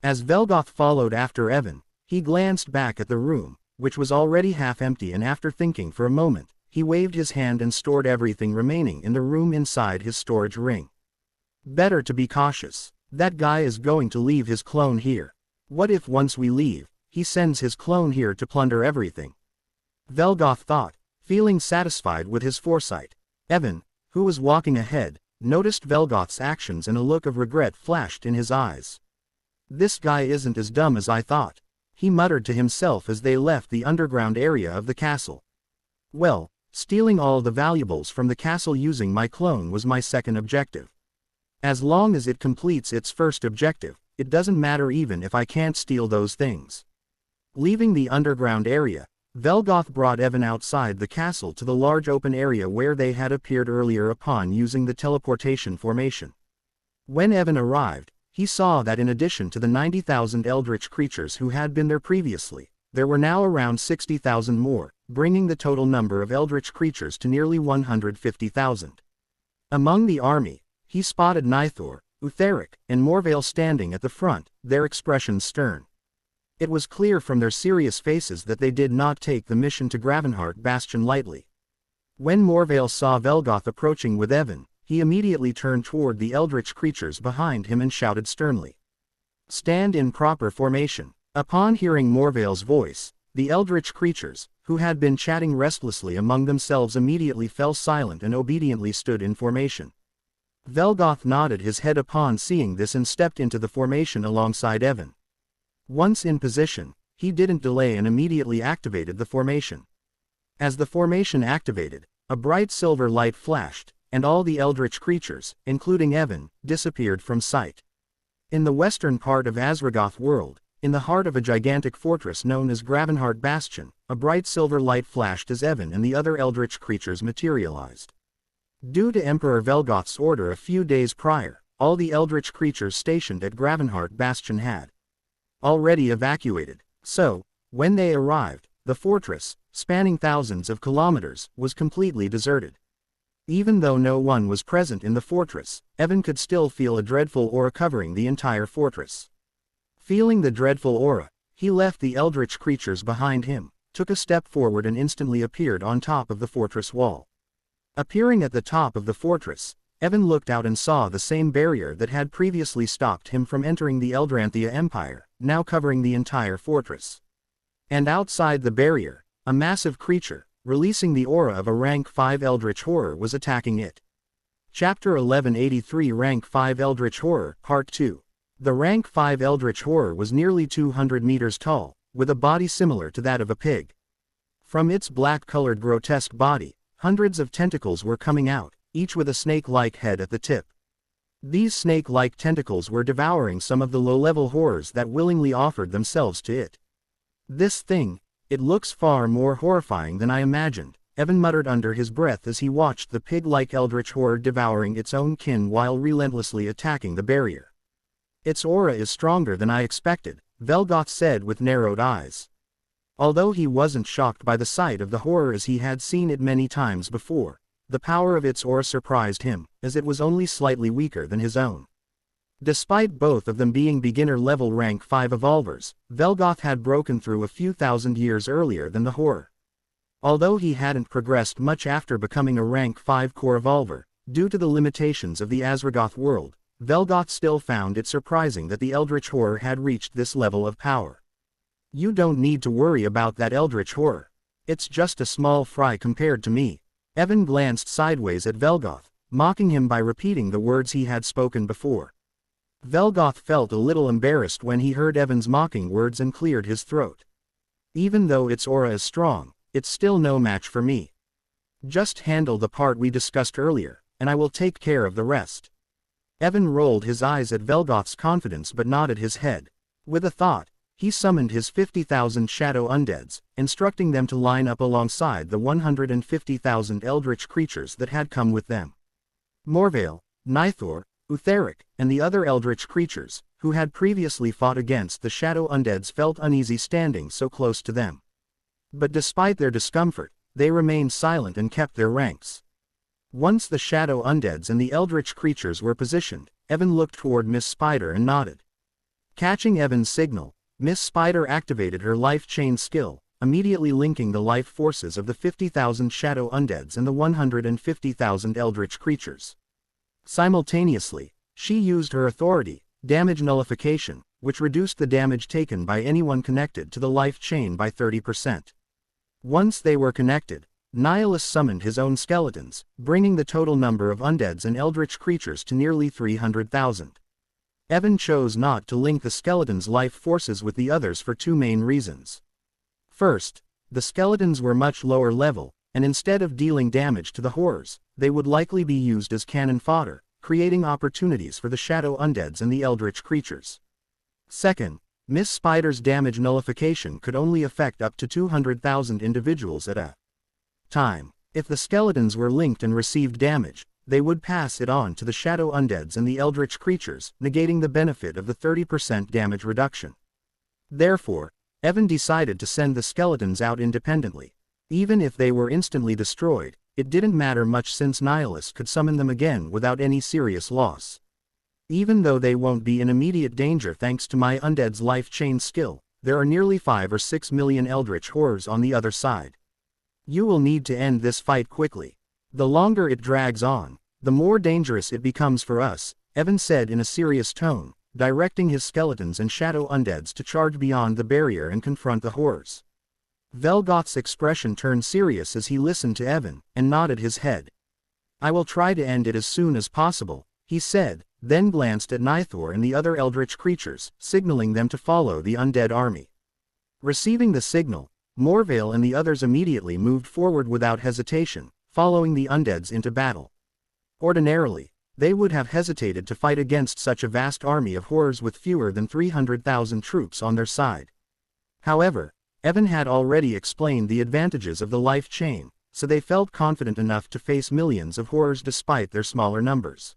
As Velgoth followed after Evan, he glanced back at the room, which was already half empty, and after thinking for a moment, he waved his hand and stored everything remaining in the room inside his storage ring. "Better to be cautious. That guy is going to leave his clone here. What if once we leave, he sends his clone here to plunder everything?" Velgoth thought, feeling satisfied with his foresight. Evan, who was walking ahead, noticed Velgoth's actions and a look of regret flashed in his eyes. "This guy isn't as dumb as I thought," he muttered to himself as they left the underground area of the castle. "Well, stealing all the valuables from the castle using my clone was my second objective. As long as it completes its first objective, it doesn't matter even if I can't steal those things." Leaving the underground area, Velgoth brought Evan outside the castle to the large open area where they had appeared earlier upon using the teleportation formation. When Evan arrived, he saw that in addition to the 90,000 eldritch creatures who had been there previously, there were now around 60,000 more, bringing the total number of eldritch creatures to nearly 150,000. Among the army, he spotted Nithor, Utheric, and Morvale standing at the front, their expressions stern. It was clear from their serious faces that they did not take the mission to Gravenheart Bastion lightly. When Morvale saw Velgoth approaching with Evan, he immediately turned toward the eldritch creatures behind him and shouted sternly, "Stand in proper formation." Upon hearing Morvale's voice, the eldritch creatures, who had been chatting restlessly among themselves, immediately fell silent and obediently stood in formation. Velgoth nodded his head upon seeing this and stepped into the formation alongside Evan. Once in position, he didn't delay and immediately activated the formation. As the formation activated, a bright silver light flashed, and all the eldritch creatures, including Evan, disappeared from sight. In the western part of Azragoth world, in the heart of a gigantic fortress known as Gravenheart Bastion, a bright silver light flashed as Evan and the other eldritch creatures materialized. Due to Emperor Velgoth's order a few days prior, all the eldritch creatures stationed at Gravenheart Bastion had already evacuated. So, when they arrived, the fortress, spanning thousands of kilometers, was completely deserted. Even though no one was present in the fortress, Evan could still feel a dreadful aura covering the entire fortress. Feeling the dreadful aura, he left the eldritch creatures behind him, took a step forward and instantly appeared on top of the fortress wall. Appearing at the top of the fortress, Evan looked out and saw the same barrier that had previously stopped him from entering the Eldranthia Empire, now covering the entire fortress. And outside the barrier, a massive creature, releasing the aura of a rank 5 Eldritch Horror, was attacking it. Chapter 1183 Rank 5 Eldritch Horror, Part 2. The rank 5 Eldritch Horror was nearly 200 meters tall, with a body similar to that of a pig. From its black-colored grotesque body, hundreds of tentacles were coming out, each with a snake-like head at the tip. These snake-like tentacles were devouring some of the low-level horrors that willingly offered themselves to it. This thing, it looks far more horrifying than I imagined, Evan muttered under his breath as he watched the pig-like eldritch horror devouring its own kin while relentlessly attacking the barrier. Its aura is stronger than I expected, Velgoth said with narrowed eyes. Although he wasn't shocked by the sight of the horror as he had seen it many times before, the power of its aura surprised him, as it was only slightly weaker than his own. Despite both of them being beginner-level rank 5 evolvers, Velgoth had broken through a few thousand years earlier than the horror. Although he hadn't progressed much after becoming a rank 5 core evolver, due to the limitations of the Azragoth world, Velgoth still found it surprising that the eldritch horror had reached this level of power. You don't need to worry about that eldritch horror. It's just a small fry compared to me. Evan glanced sideways at Velgoth, mocking him by repeating the words he had spoken before. Velgoth felt a little embarrassed when he heard Evan's mocking words and cleared his throat. Even though its aura is strong, it's still no match for me. Just handle the part we discussed earlier, and I will take care of the rest. Evan rolled his eyes at Velgoth's confidence but nodded his head. With a thought, he summoned his 50,000 shadow undeads, instructing them to line up alongside the 150,000 eldritch creatures that had come with them. Morvale, Nithor, Utheric, and the other eldritch creatures, who had previously fought against the shadow undeads, felt uneasy standing so close to them. But despite their discomfort, they remained silent and kept their ranks. Once the shadow undeads and the eldritch creatures were positioned, Evan looked toward Miss Spider and nodded. Catching Evan's signal, Miss Spider activated her life chain skill, immediately linking the life forces of the 50,000 shadow undeads and the 150,000 eldritch creatures. Simultaneously, she used her authority, damage nullification, which reduced the damage taken by anyone connected to the life chain by 30%. Once they were connected, Nihilus summoned his own skeletons, bringing the total number of undeads and eldritch creatures to nearly 300,000. Evan chose not to link the skeletons' life forces with the others for two main reasons. First, the skeletons were much lower level, and instead of dealing damage to the horrors, they would likely be used as cannon fodder, creating opportunities for the shadow undeads and the eldritch creatures. Second, Miss Spider's damage nullification could only affect up to 200,000 individuals at a time. If the skeletons were linked and received damage, they would pass it on to the shadow undeads and the eldritch creatures, negating the benefit of the 30% damage reduction. Therefore, Evan decided to send the skeletons out independently. Even if they were instantly destroyed, it didn't matter much since Nihilus could summon them again without any serious loss. Even though they won't be in immediate danger thanks to my undead's life chain skill, there are nearly 5 or 6 million eldritch horrors on the other side. You will need to end this fight quickly. The longer it drags on, the more dangerous it becomes for us, Evan said in a serious tone, directing his skeletons and shadow undeads to charge beyond the barrier and confront the horrors. Velgoth's expression turned serious as he listened to Evan, and nodded his head. I will try to end it as soon as possible, he said, then glanced at Nithor and the other eldritch creatures, signaling them to follow the undead army. Receiving the signal, Morvale and the others immediately moved forward without hesitation, following the undeads into battle. Ordinarily, they would have hesitated to fight against such a vast army of horrors with fewer than 300,000 troops on their side. However, Evan had already explained the advantages of the life chain, so they felt confident enough to face millions of horrors despite their smaller numbers.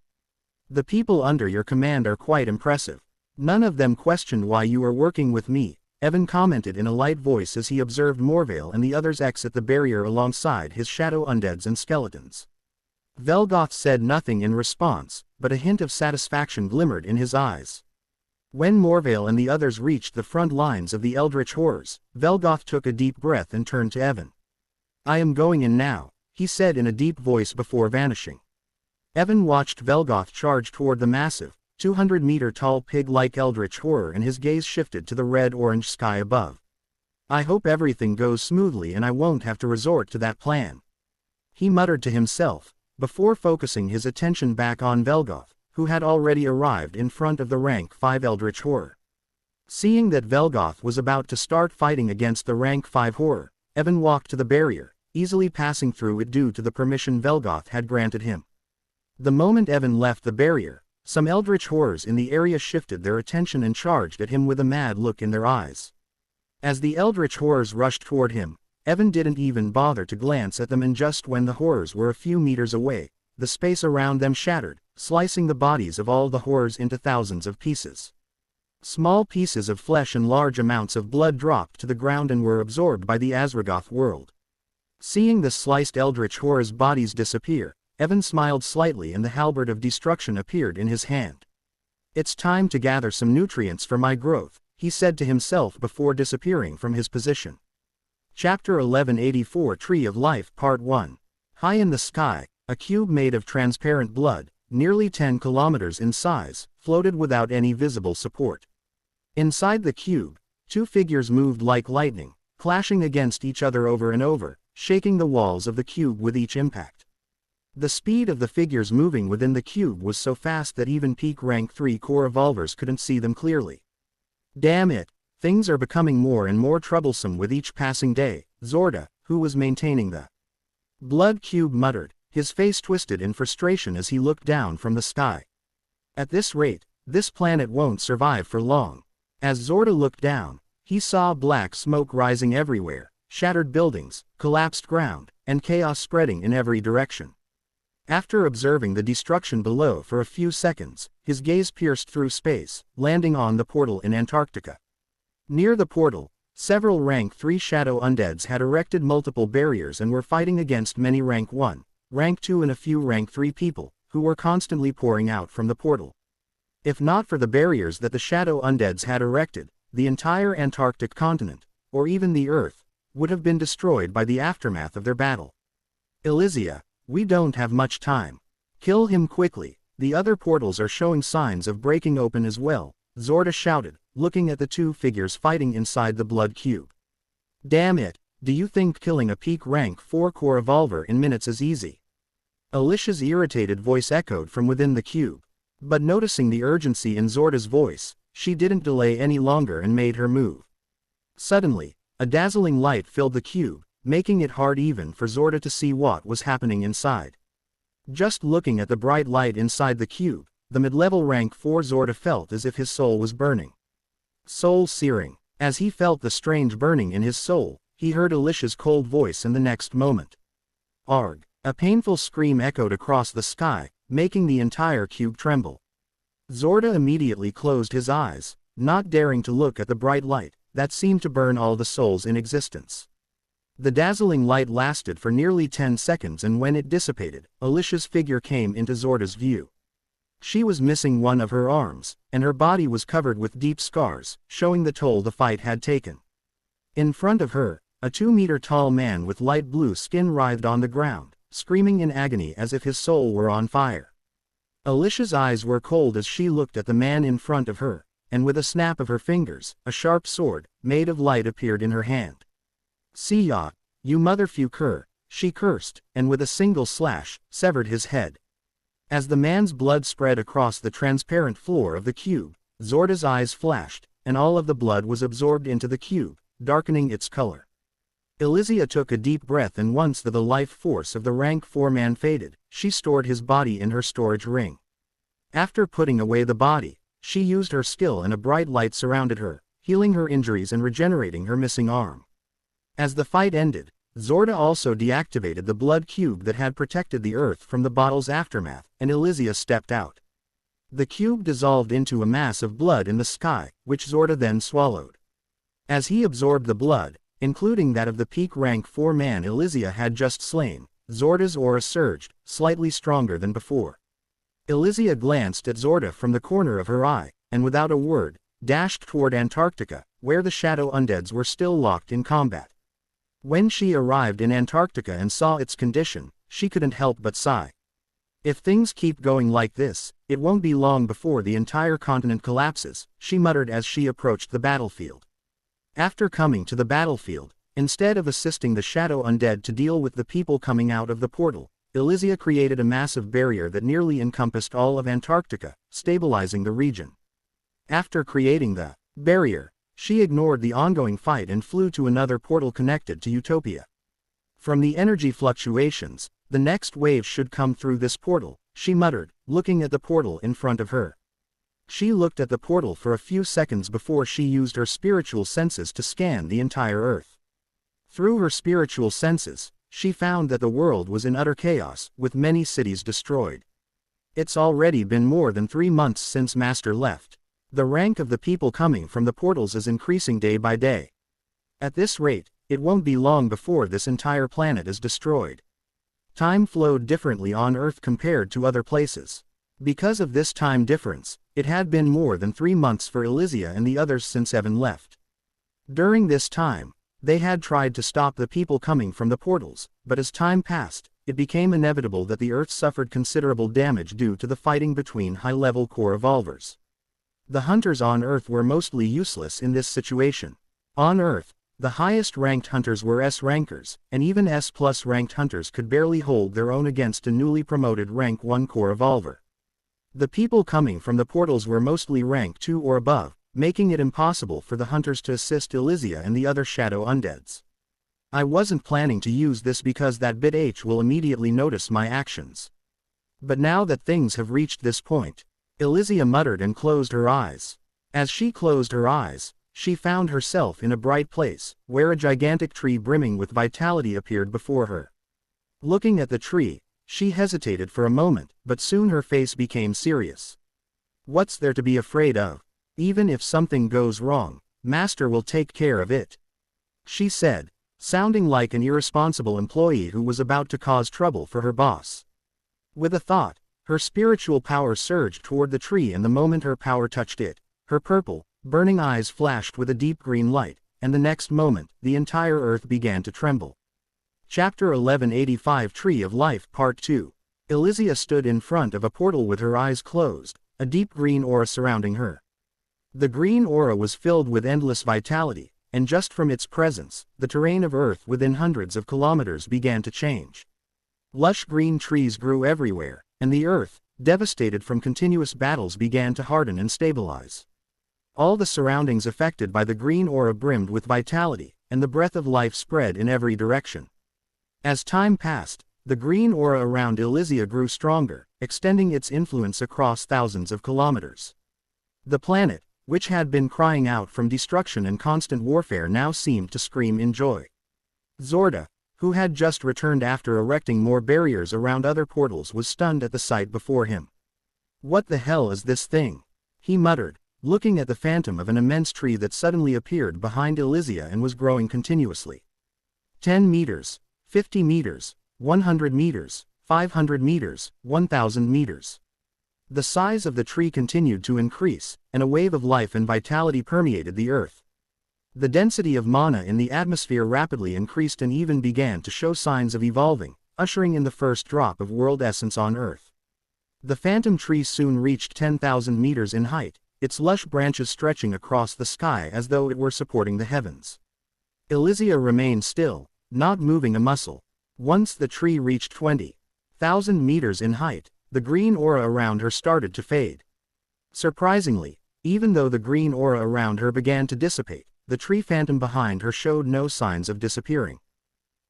The people under your command are quite impressive. None of them questioned why you are working with me, Evan commented in a light voice as he observed Morvale and the others exit the barrier alongside his shadow undeads and skeletons. Velgoth said nothing in response, but a hint of satisfaction glimmered in his eyes. When Morvale and the others reached the front lines of the eldritch horrors, Velgoth took a deep breath and turned to Evan. I am going in now, he said in a deep voice before vanishing. Evan watched Velgoth charge toward the massive, 200-meter-tall pig-like eldritch horror, and his gaze shifted to the red-orange sky above. I hope everything goes smoothly and I won't have to resort to that plan, he muttered to himself, before focusing his attention back on Velgoth, who had already arrived in front of the rank 5 eldritch horror. Seeing that Velgoth was about to start fighting against the rank 5 horror, Evan walked to the barrier, easily passing through it due to the permission Velgoth had granted him. The moment Evan left the barrier, some eldritch horrors in the area shifted their attention and charged at him with a mad look in their eyes. As the eldritch horrors rushed toward him, Evan didn't even bother to glance at them, and just when the horrors were a few meters away, the space around them shattered, slicing the bodies of all the horrors into thousands of pieces. Small pieces of flesh and large amounts of blood dropped to the ground and were absorbed by the Azragoth world. Seeing the sliced eldritch horrors' bodies disappear, Evan smiled slightly and the halberd of destruction appeared in his hand. It's time to gather some nutrients for my growth, he said to himself before disappearing from his position. Chapter 1184 Tree of Life Part 1. High in the sky, a cube made of transparent blood, nearly 10 kilometers in size, floated without any visible support. Inside the cube, two figures moved like lightning, clashing against each other over and over, shaking the walls of the cube with each impact. The speed of the figures moving within the cube was so fast that even peak rank 3 core evolvers couldn't see them clearly. Damn it, things are becoming more and more troublesome with each passing day, Zorda, who was maintaining the blood cube, muttered, his face twisted in frustration as he looked down from the sky. At this rate, this planet won't survive for long. As Zorda looked down, he saw black smoke rising everywhere, shattered buildings, collapsed ground, and chaos spreading in every direction. After observing the destruction below for a few seconds, his gaze pierced through space, landing on the portal in Antarctica. Near the portal, several rank 3 shadow undeads had erected multiple barriers and were fighting against many rank 1, rank 2 and a few rank 3 people, who were constantly pouring out from the portal. If not for the barriers that the shadow undeads had erected, the entire Antarctic continent, or even the Earth, would have been destroyed by the aftermath of their battle. Elysia, we don't have much time. Kill him quickly, the other portals are showing signs of breaking open as well, Zorda shouted, looking at the two figures fighting inside the blood cube. Damn it, do you think killing a peak rank 4 core evolver in minutes is easy? Alicia's irritated voice echoed from within the cube. But noticing the urgency in Zorda's voice, she didn't delay any longer and made her move. Suddenly, a dazzling light filled the cube, making it hard even for Zorda to see what was happening inside. Just looking at the bright light inside the cube, the mid-level rank 4 Zorda felt as if his soul was burning. Soul searing. As he felt the strange burning in his soul, he heard Alicia's cold voice in the next moment. Arg! A painful scream echoed across the sky, making the entire cube tremble. Zorda immediately closed his eyes, not daring to look at the bright light that seemed to burn all the souls in existence. The dazzling light lasted for nearly 10 seconds, and when it dissipated, Alicia's figure came into Zorda's view. She was missing one of her arms, and her body was covered with deep scars, showing the toll the fight had taken. In front of her, a 2-meter-tall man with light blue skin writhed on the ground, screaming in agony as if his soul were on fire. Alicia's eyes were cold as she looked at the man in front of her, and with a snap of her fingers, a sharp sword, made of light, appeared in her hand. "Siya, you motherfucker," she cursed, and with a single slash, severed his head. As the man's blood spread across the transparent floor of the cube, Zorda's eyes flashed, and all of the blood was absorbed into the cube, darkening its color. Elysia took a deep breath, and once the life force of the rank 4 man faded, she stored his body in her storage ring. After putting away the body, she used her skill and a bright light surrounded her, healing her injuries and regenerating her missing arm. As the fight ended, Zorda also deactivated the blood cube that had protected the Earth from the battle's aftermath, and Elysia stepped out. The cube dissolved into a mass of blood in the sky, which Zorda then swallowed. As he absorbed the blood, including that of the peak rank 4 man Elysia had just slain, Zorda's aura surged, slightly stronger than before. Elysia glanced at Zorda from the corner of her eye, and without a word, dashed toward Antarctica, where the shadow undeads were still locked in combat. When she arrived in Antarctica and saw its condition, she couldn't help but sigh. If things keep going like this, it won't be long before the entire continent collapses, she muttered as she approached the battlefield. After coming to the battlefield, instead of assisting the shadow undead to deal with the people coming out of the portal, Elysia created a massive barrier that nearly encompassed all of Antarctica, stabilizing the region. After creating the barrier, she ignored the ongoing fight and flew to another portal connected to Utopia. From the energy fluctuations, the next wave should come through this portal, she muttered, looking at the portal in front of her. She looked at the portal for a few seconds before she used her spiritual senses to scan the entire Earth. Through her spiritual senses, she found that the world was in utter chaos, with many cities destroyed. It's already been more than 3 months since Master left. The rank of the people coming from the portals is increasing day by day. At this rate, it won't be long before this entire planet is destroyed. Time flowed differently on Earth compared to other places. Because of this time difference, it had been more than 3 months for Elysia and the others since Evan left. During this time, they had tried to stop the people coming from the portals, but as time passed, it became inevitable that the Earth suffered considerable damage due to the fighting between high-level core evolvers. The hunters on Earth were mostly useless in this situation. On Earth, the highest-ranked hunters were S-rankers, and even S-plus ranked hunters could barely hold their own against a newly promoted rank 1 core evolver. The people coming from the portals were mostly rank 2 or above, making it impossible for the hunters to assist Elysia and the other shadow undeads. I wasn't planning to use this because that bit H will immediately notice my actions. But now that things have reached this point, Elysia muttered and closed her eyes. As she closed her eyes, she found herself in a bright place, where a gigantic tree brimming with vitality appeared before her. Looking at the tree, she hesitated for a moment, but soon her face became serious. What's there to be afraid of? Even if something goes wrong, Master will take care of it, she said, sounding like an irresponsible employee who was about to cause trouble for her boss. With a thought, her spiritual power surged toward the tree, and the moment her power touched it, her purple, burning eyes flashed with a deep green light, and the next moment, the entire earth began to tremble. Chapter 1185 Tree of Life Part 2. Elysia stood in front of a portal with her eyes closed, a deep green aura surrounding her. The green aura was filled with endless vitality, and just from its presence, the terrain of Earth within hundreds of kilometers began to change. Lush green trees grew everywhere, and the Earth, devastated from continuous battles, began to harden and stabilize. All the surroundings affected by the green aura brimmed with vitality, and the breath of life spread in every direction. As time passed, the green aura around Elysia grew stronger, extending its influence across thousands of kilometers. The planet, which had been crying out from destruction and constant warfare, now seemed to scream in joy. Zorda, who had just returned after erecting more barriers around other portals, was stunned at the sight before him. What the hell is this thing? He muttered, looking at the phantom of an immense tree that suddenly appeared behind Elysia and was growing continuously. 10 meters, 50 meters, 100 meters, 500 meters, 1,000 meters. The size of the tree continued to increase, and a wave of life and vitality permeated the earth. The density of mana in the atmosphere rapidly increased and even began to show signs of evolving, ushering in the first drop of world essence on Earth. The phantom tree soon reached 10,000 meters in height, its lush branches stretching across the sky as though it were supporting the heavens. Elysia remained still, not moving a muscle. Once the tree reached 20,000 meters in height, the green aura around her started to fade. Surprisingly, even though the green aura around her began to dissipate, the tree phantom behind her showed no signs of disappearing.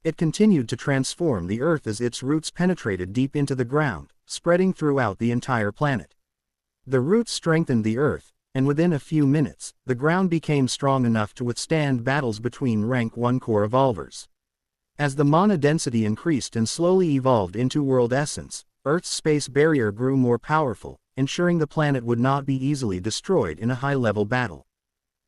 It continued to transform the earth as its roots penetrated deep into the ground, spreading throughout the entire planet. The roots strengthened the earth, and within a few minutes, the ground became strong enough to withstand battles between rank 1 core evolvers. As the mana density increased and slowly evolved into world essence, Earth's space barrier grew more powerful, ensuring the planet would not be easily destroyed in a high-level battle.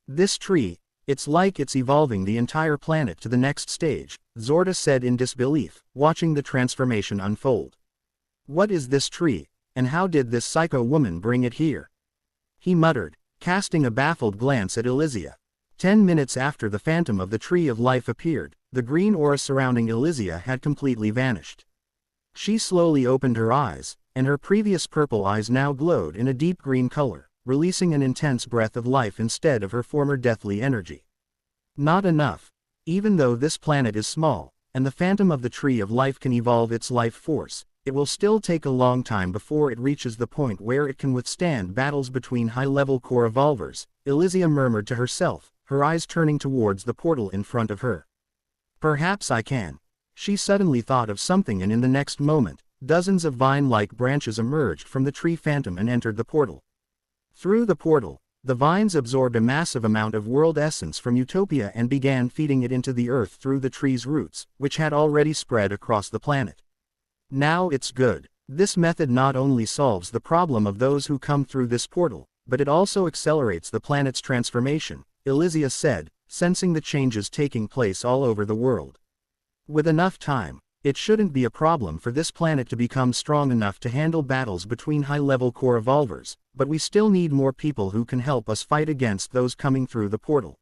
This tree, it's like it's evolving the entire planet to the next stage, Zorda said in disbelief, watching the transformation unfold. What is this tree, and how did this psycho woman bring it here? He muttered, casting a baffled glance at Elysia. 10 minutes after the phantom of the Tree of Life appeared, the green aura surrounding Elysia had completely vanished. She slowly opened her eyes, and her previous purple eyes now glowed in a deep green color, releasing an intense breath of life instead of her former deathly energy. Not enough. Even though this planet is small, and the phantom of the Tree of Life can evolve its life force, it will still take a long time before it reaches the point where it can withstand battles between high-level core evolvers, Elysia murmured to herself, her eyes turning towards the portal in front of her. Perhaps I can. She suddenly thought of something, and in the next moment, dozens of vine-like branches emerged from the tree phantom and entered the portal. Through the portal, the vines absorbed a massive amount of world essence from Utopia and began feeding it into the earth through the tree's roots, which had already spread across the planet. Now it's good. This method not only solves the problem of those who come through this portal, but it also accelerates the planet's transformation, Elysia said, sensing the changes taking place all over the world. With enough time, it shouldn't be a problem for this planet to become strong enough to handle battles between high-level core evolvers, but we still need more people who can help us fight against those coming through the portal.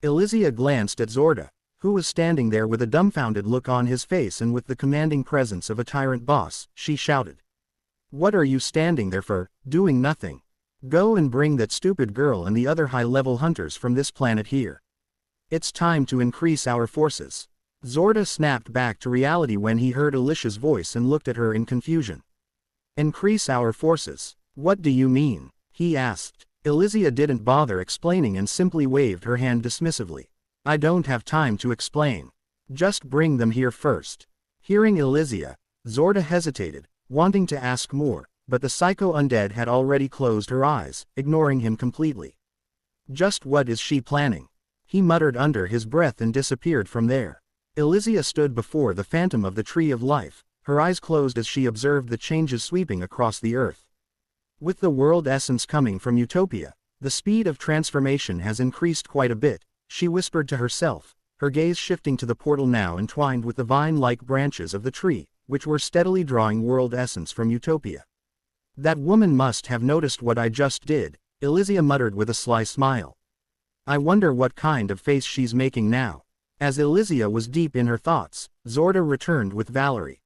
Elysia glanced at Zorda, who was standing there with a dumbfounded look on his face, and with the commanding presence of a tyrant boss, she shouted. What are you standing there for, doing nothing? Go and bring that stupid girl and the other high-level hunters from this planet here. It's time to increase our forces. Zorda snapped back to reality when he heard Alicia's voice and looked at her in confusion. Increase our forces? What do you mean? He asked. Elysia didn't bother explaining and simply waved her hand dismissively. I don't have time to explain. Just bring them here first. Hearing Elysia, Zorda hesitated, wanting to ask more, but the psycho undead had already closed her eyes, ignoring him completely. Just what is she planning? He muttered under his breath and disappeared from there. Elysia stood before the phantom of the Tree of Life, her eyes closed as she observed the changes sweeping across the earth. With the world essence coming from Utopia, the speed of transformation has increased quite a bit, she whispered to herself, her gaze shifting to the portal now entwined with the vine-like branches of the tree, which were steadily drawing world essence from Utopia. That woman must have noticed what I just did, Elysia muttered with a sly smile. I wonder what kind of face she's making now. As Elysia was deep in her thoughts, Zorda returned with Valerie.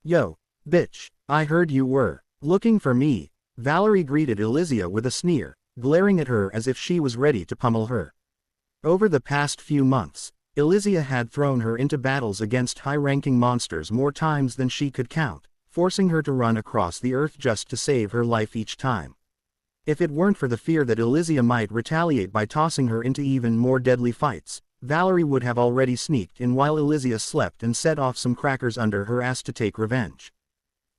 Yo, bitch, I heard you were looking for me. Valerie greeted Elysia with a sneer, glaring at her as if she was ready to pummel her. Over the past few months, Elysia had thrown her into battles against high-ranking monsters more times than she could count, forcing her to run across the earth just to save her life each time. If it weren't for the fear that Elysia might retaliate by tossing her into even more deadly fights, Valerie would have already sneaked in while Elysia slept and set off some crackers under her ass to take revenge.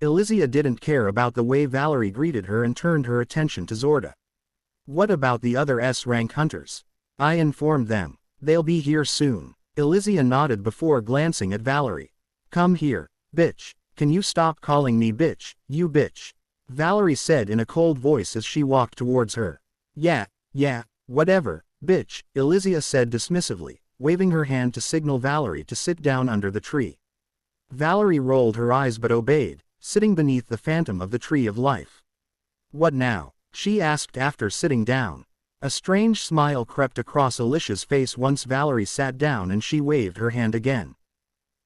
Elysia didn't care about the way Valerie greeted her and turned her attention to Zorda. What about the other S-rank hunters? I informed them. They'll be here soon. Elysia nodded before glancing at Valerie. Come here, bitch. Can you stop calling me bitch, you bitch? Valerie said in a cold voice as she walked towards her. Yeah, whatever. Bitch, Elysia said dismissively, waving her hand to signal Valerie to sit down under the tree. Valerie rolled her eyes but obeyed, sitting beneath the phantom of the Tree of Life. What now? She asked after sitting down. A strange smile crept across Alicia's face once Valerie sat down and she waved her hand again.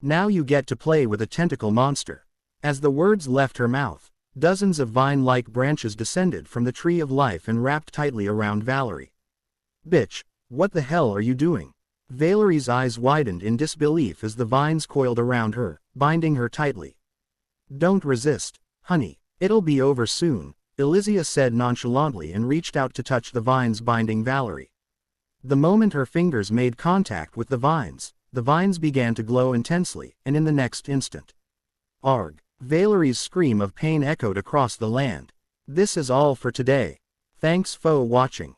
Now you get to play with a tentacle monster. As the words left her mouth, dozens of vine-like branches descended from the Tree of Life and wrapped tightly around Valerie. Bitch, what the hell are you doing? Valerie's eyes widened in disbelief as the vines coiled around her, binding her tightly. Don't resist, honey, it'll be over soon, Elysia said nonchalantly and reached out to touch the vines binding Valerie. The moment her fingers made contact with the vines began to glow intensely, and in the next instant. Arg! Valerie's scream of pain echoed across the land. This is all for today. Thanks for watching.